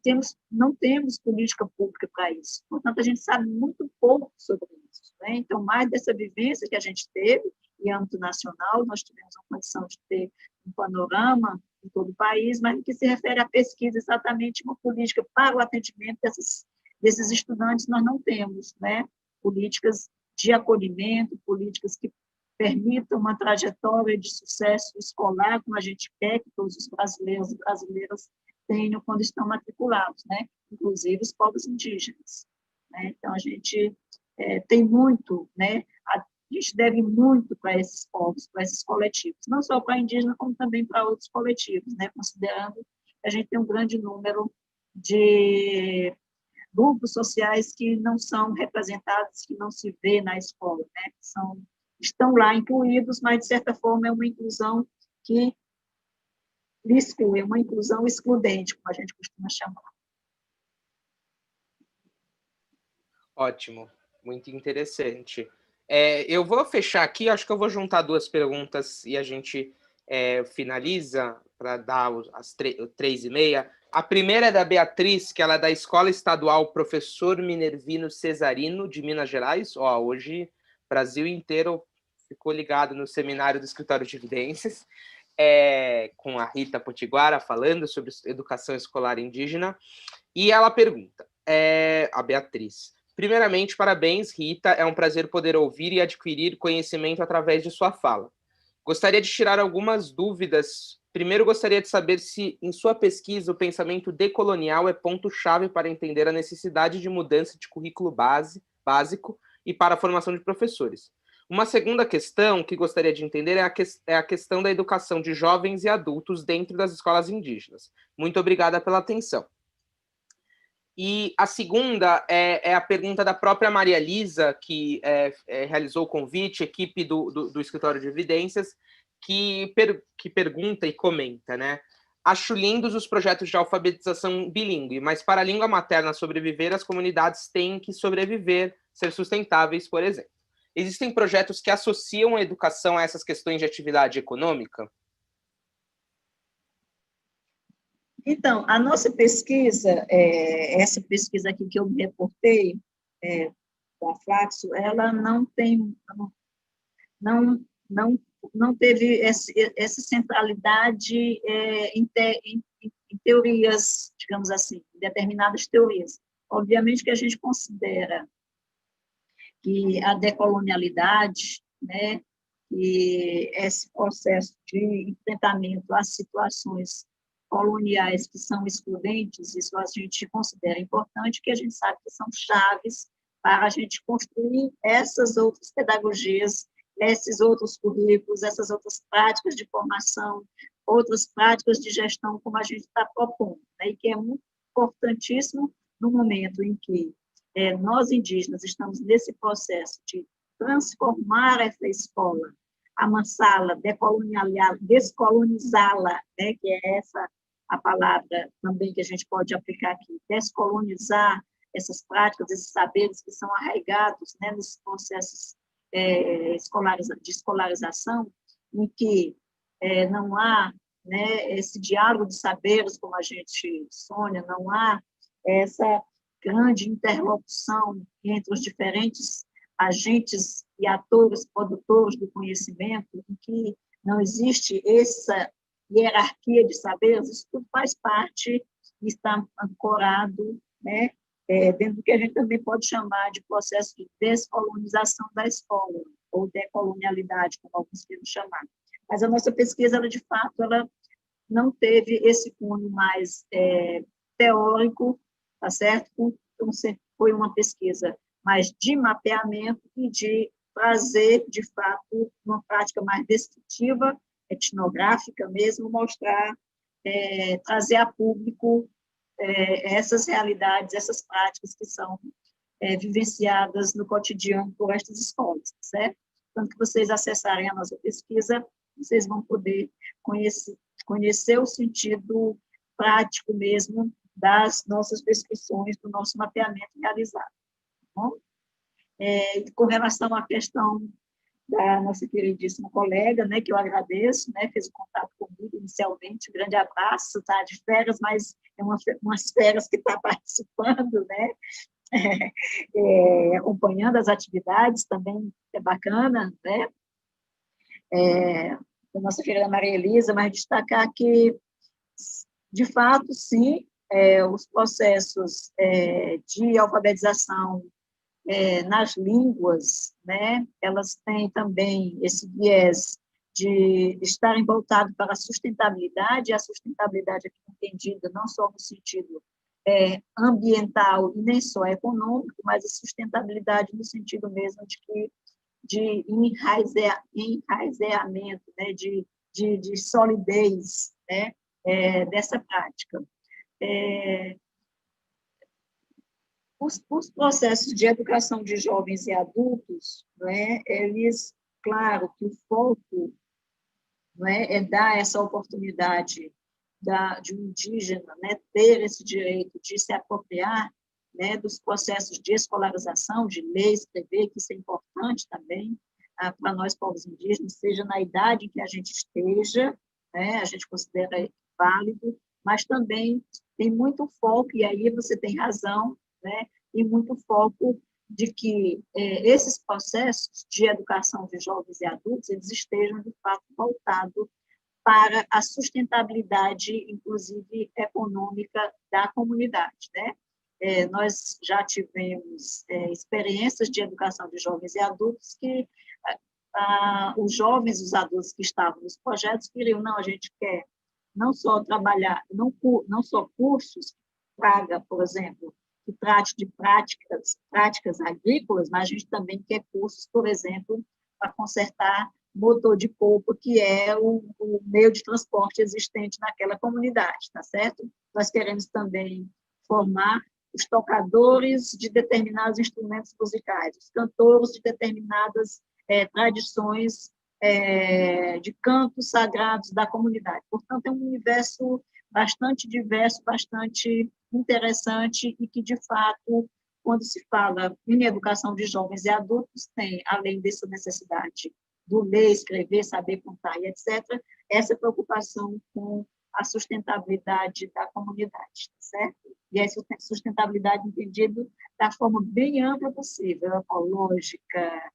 não temos política pública para isso. Portanto, a gente sabe muito pouco sobre isso, né? Então, mais dessa vivência que a gente teve em âmbito nacional, nós tivemos a condição de ter um panorama em todo o país, mas no que se refere à pesquisa, exatamente uma política para o atendimento desses estudantes, nós não temos, né? Políticas de acolhimento, políticas que permitam uma trajetória de sucesso escolar, como a gente quer que todos os brasileiros e brasileiras tenham quando estão matriculados, né? Inclusive os povos indígenas, né? Então, a gente tem muito, né? A gente deve muito para esses povos, para esses coletivos, não só para indígena, como também para outros coletivos, né? Considerando que a gente tem um grande número de grupos sociais que não são representados, que não se vê na escola, né? Estão lá incluídos, mas, de certa forma, é uma inclusão que exclui, uma inclusão excludente, como a gente costuma chamar. Ótimo, muito interessante. Eu vou fechar aqui, acho que eu vou juntar duas perguntas e a gente finaliza para dar as 3h30. A primeira é da Beatriz, que ela é da Escola Estadual Professor Minervino Cesarino, de Minas Gerais. Hoje o Brasil inteiro ficou ligado no seminário do Escritório de Evidências, com a Rita Potiguara falando sobre educação escolar indígena. E ela pergunta, a Beatriz: primeiramente, parabéns, Rita, é um prazer poder ouvir e adquirir conhecimento através de sua fala. Gostaria de tirar algumas dúvidas. Primeiro, gostaria de saber se, em sua pesquisa, o pensamento decolonial é ponto-chave para entender a necessidade de mudança de currículo básico e para a formação de professores. Uma segunda questão que gostaria de entender é a questão da educação de jovens e adultos dentro das escolas indígenas. Muito obrigada pela atenção. E a segunda é a pergunta da própria Maria Elisa, que realizou o convite, equipe do Escritório de Evidências, que pergunta e comenta, né? Acho lindos os projetos de alfabetização bilíngue, mas para a língua materna sobreviver, as comunidades têm que sobreviver, ser sustentáveis, por exemplo. Existem projetos que associam a educação a essas questões de atividade econômica? Então, a nossa pesquisa, essa pesquisa aqui que eu me reportei, da Flaxo, ela não tem, não, não, não teve essa centralidade em teorias, digamos assim, em determinadas teorias. Obviamente que a gente considera que a decolonialidade, né, e esse processo de enfrentamento às situações coloniais que são excludentes, isso a gente considera importante, que a gente sabe que são chaves para a gente construir essas outras pedagogias, esses outros currículos, essas outras práticas de formação, outras práticas de gestão, como a gente está propondo, né? E que é muito importantíssimo no momento em que nós indígenas estamos nesse processo de transformar essa escola, amansá-la, descolonizá-la, né, que é essa a palavra também que a gente pode aplicar aqui, descolonizar essas práticas, esses saberes que são arraigados, né, nesses processos de escolarização, em que não há, né, esse diálogo de saberes, como a gente sonha, não há essa grande interlocução entre os diferentes agentes e atores, produtores do conhecimento, em que não existe essa hierarquia de saberes, isso tudo faz parte e está ancorado, né, dentro do que a gente também pode chamar de processo de descolonização da escola, ou decolonialidade, como alguns queiram chamar. Mas a nossa pesquisa, ela, de fato, ela não teve esse cunho mais teórico, tá certo? Então, foi uma pesquisa mais de mapeamento e de trazer, de fato, uma prática mais descritiva, etnográfica mesmo, mostrar, trazer a público essas realidades, essas práticas que são vivenciadas no cotidiano por estas escolas, tá certo? Tanto que vocês acessarem a nossa pesquisa, vocês vão poder conhecer o sentido prático mesmo das nossas descrições, do nosso mapeamento realizado. Tá bom? Com relação à questão da nossa queridíssima colega, né, que eu agradeço, né, fez o contato comigo inicialmente, um grande abraço, tá de férias, mas é umas férias que está participando, né, acompanhando as atividades, também é bacana, né, da nossa querida Maria Elisa, mas destacar que, de fato, sim, os processos de alfabetização nas línguas, né, elas têm também esse viés de estarem voltados para a sustentabilidade, e a sustentabilidade aqui entendida não só no sentido ambiental e nem só econômico, mas a sustentabilidade no sentido mesmo de enraizamento, né, de solidez, né, dessa prática. Os processos de educação de jovens e adultos, né, eles, claro que o foco, né, é dar essa oportunidade de um indígena, né, ter esse direito de se apropriar, né, dos processos de escolarização, de ler, escrever, que isso é importante também para nós, povos indígenas, seja na idade em que a gente esteja, né, a gente considera válido, mas também tem muito foco, e aí você tem razão, né, e muito foco de que esses processos de educação de jovens e adultos, eles estejam, de fato, voltados para a sustentabilidade, inclusive econômica, da comunidade, né? Nós já tivemos experiências de educação de jovens e adultos que os jovens e os adultos que estavam nos projetos queriam, não, a gente quer não só trabalhar, não só cursos, paga, por exemplo, que trate de práticas agrícolas, mas a gente também quer cursos, por exemplo, para consertar motor de polpa, que é o meio de transporte existente naquela comunidade, tá certo? Nós queremos também formar os tocadores de determinados instrumentos musicais, os cantores de determinadas tradições de cantos sagrados da comunidade. Portanto, é um universo bastante diverso, bastante interessante e que, de fato, quando se fala em educação de jovens e adultos, tem, além dessa necessidade do ler, escrever, saber contar e etc., essa preocupação com a sustentabilidade da comunidade, certo? E a sustentabilidade entendida da forma bem ampla possível, ecológica,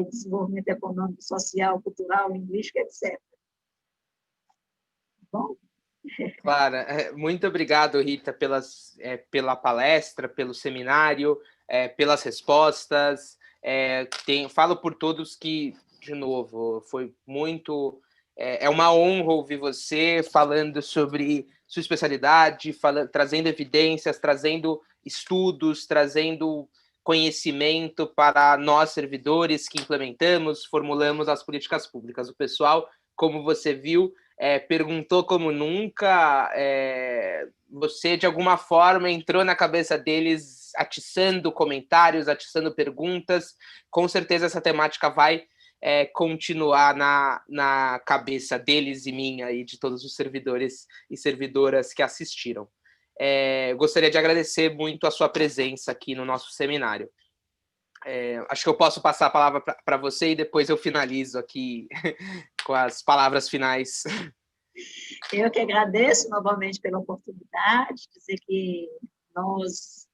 desenvolvimento econômico, social, cultural, linguístico, etc. Bom? Claro, muito obrigado, Rita, pela palestra, pelo seminário, pelas respostas. Falo por todos que, de novo, foi muito... É uma honra ouvir você falando sobre sua especialidade, trazendo evidências, trazendo estudos, trazendo conhecimento para nós, servidores, que implementamos, formulamos as políticas públicas. O pessoal, como você viu, perguntou como nunca, você, de alguma forma, entrou na cabeça deles atiçando comentários, atiçando perguntas. Com certeza essa temática vai continuar na cabeça deles e minha e de todos os servidores e servidoras que assistiram. Gostaria de agradecer muito a sua presença aqui no nosso seminário. Acho que eu posso passar a palavra para você e depois eu finalizo aqui com as palavras finais. Eu que agradeço novamente pela oportunidade, dizer que nós,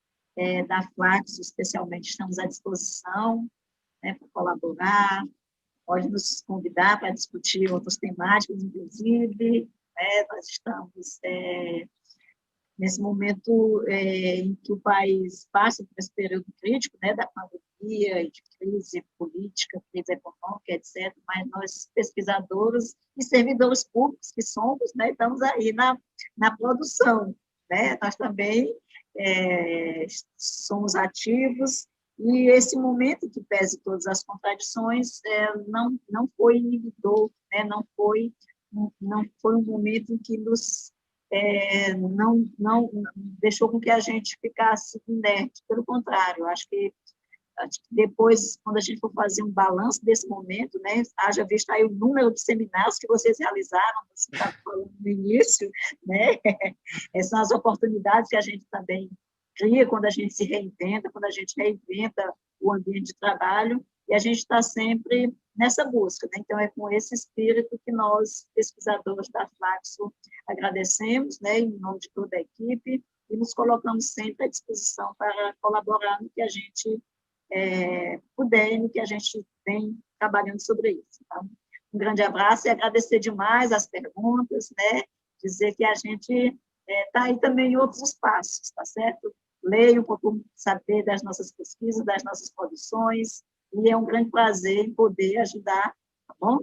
da Flaxo, especialmente, estamos à disposição, para colaborar, pode nos convidar para discutir outras temáticas, inclusive, nós estamos nesse momento em que o país passa por esse período crítico, da pandemia e de crise política, crise econômica, etc., mas nós, pesquisadores e servidores públicos que somos, estamos aí na produção, nós também somos ativos. E esse momento, que pese todas as contradições, não foi inibidor, não foi um momento em que nos não deixou com que a gente ficasse inerte. Pelo contrário, acho que depois, quando a gente for fazer um balanço desse momento, haja visto aí o número de seminários que vocês realizaram, você estava falando no início, essas são as oportunidades que a gente também cria quando a gente se reinventa, quando a gente reinventa o ambiente de trabalho, e a gente está sempre nessa busca. Então, é com esse espírito que nós, pesquisadores da Flaxo, agradecemos, em nome de toda a equipe, e nos colocamos sempre à disposição para colaborar no que a gente puder, no que a gente vem trabalhando sobre isso. Então, um grande abraço e agradecer demais as perguntas, dizer que a gente está aí também em outros espaços, tá certo? Leio um pouco, saber das nossas pesquisas, das nossas produções, e é um grande prazer em poder ajudar, tá bom?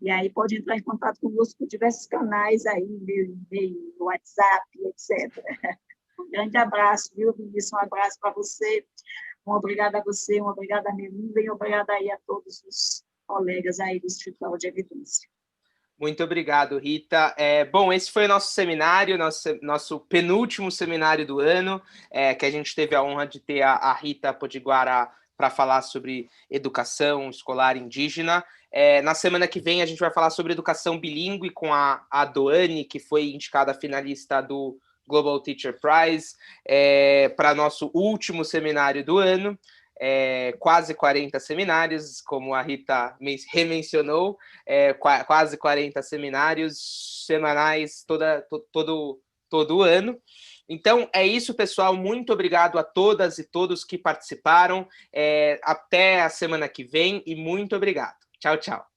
E aí pode entrar em contato conosco por diversos canais aí, meu e-mail, WhatsApp, etc. Um grande abraço, viu, Vinícius? Um abraço para você, uma obrigada a você, uma obrigada a Melinda e obrigada aí a todos os colegas aí do Escritório de Evidência. Muito obrigado, Rita. Bom, esse foi o nosso seminário, nosso penúltimo seminário do ano, que a gente teve a honra de ter a Rita Potiguara para falar sobre educação escolar indígena. Na semana que vem a gente vai falar sobre educação bilíngue com a Doane, que foi indicada finalista do Global Teacher Prize, para nosso último seminário do ano. Quase 40 seminários, como a Rita remencionou, quase 40 seminários semanais todo ano. Então, é isso, pessoal. Muito obrigado a todas e todos que participaram. Até a semana que vem e muito obrigado. Tchau, tchau.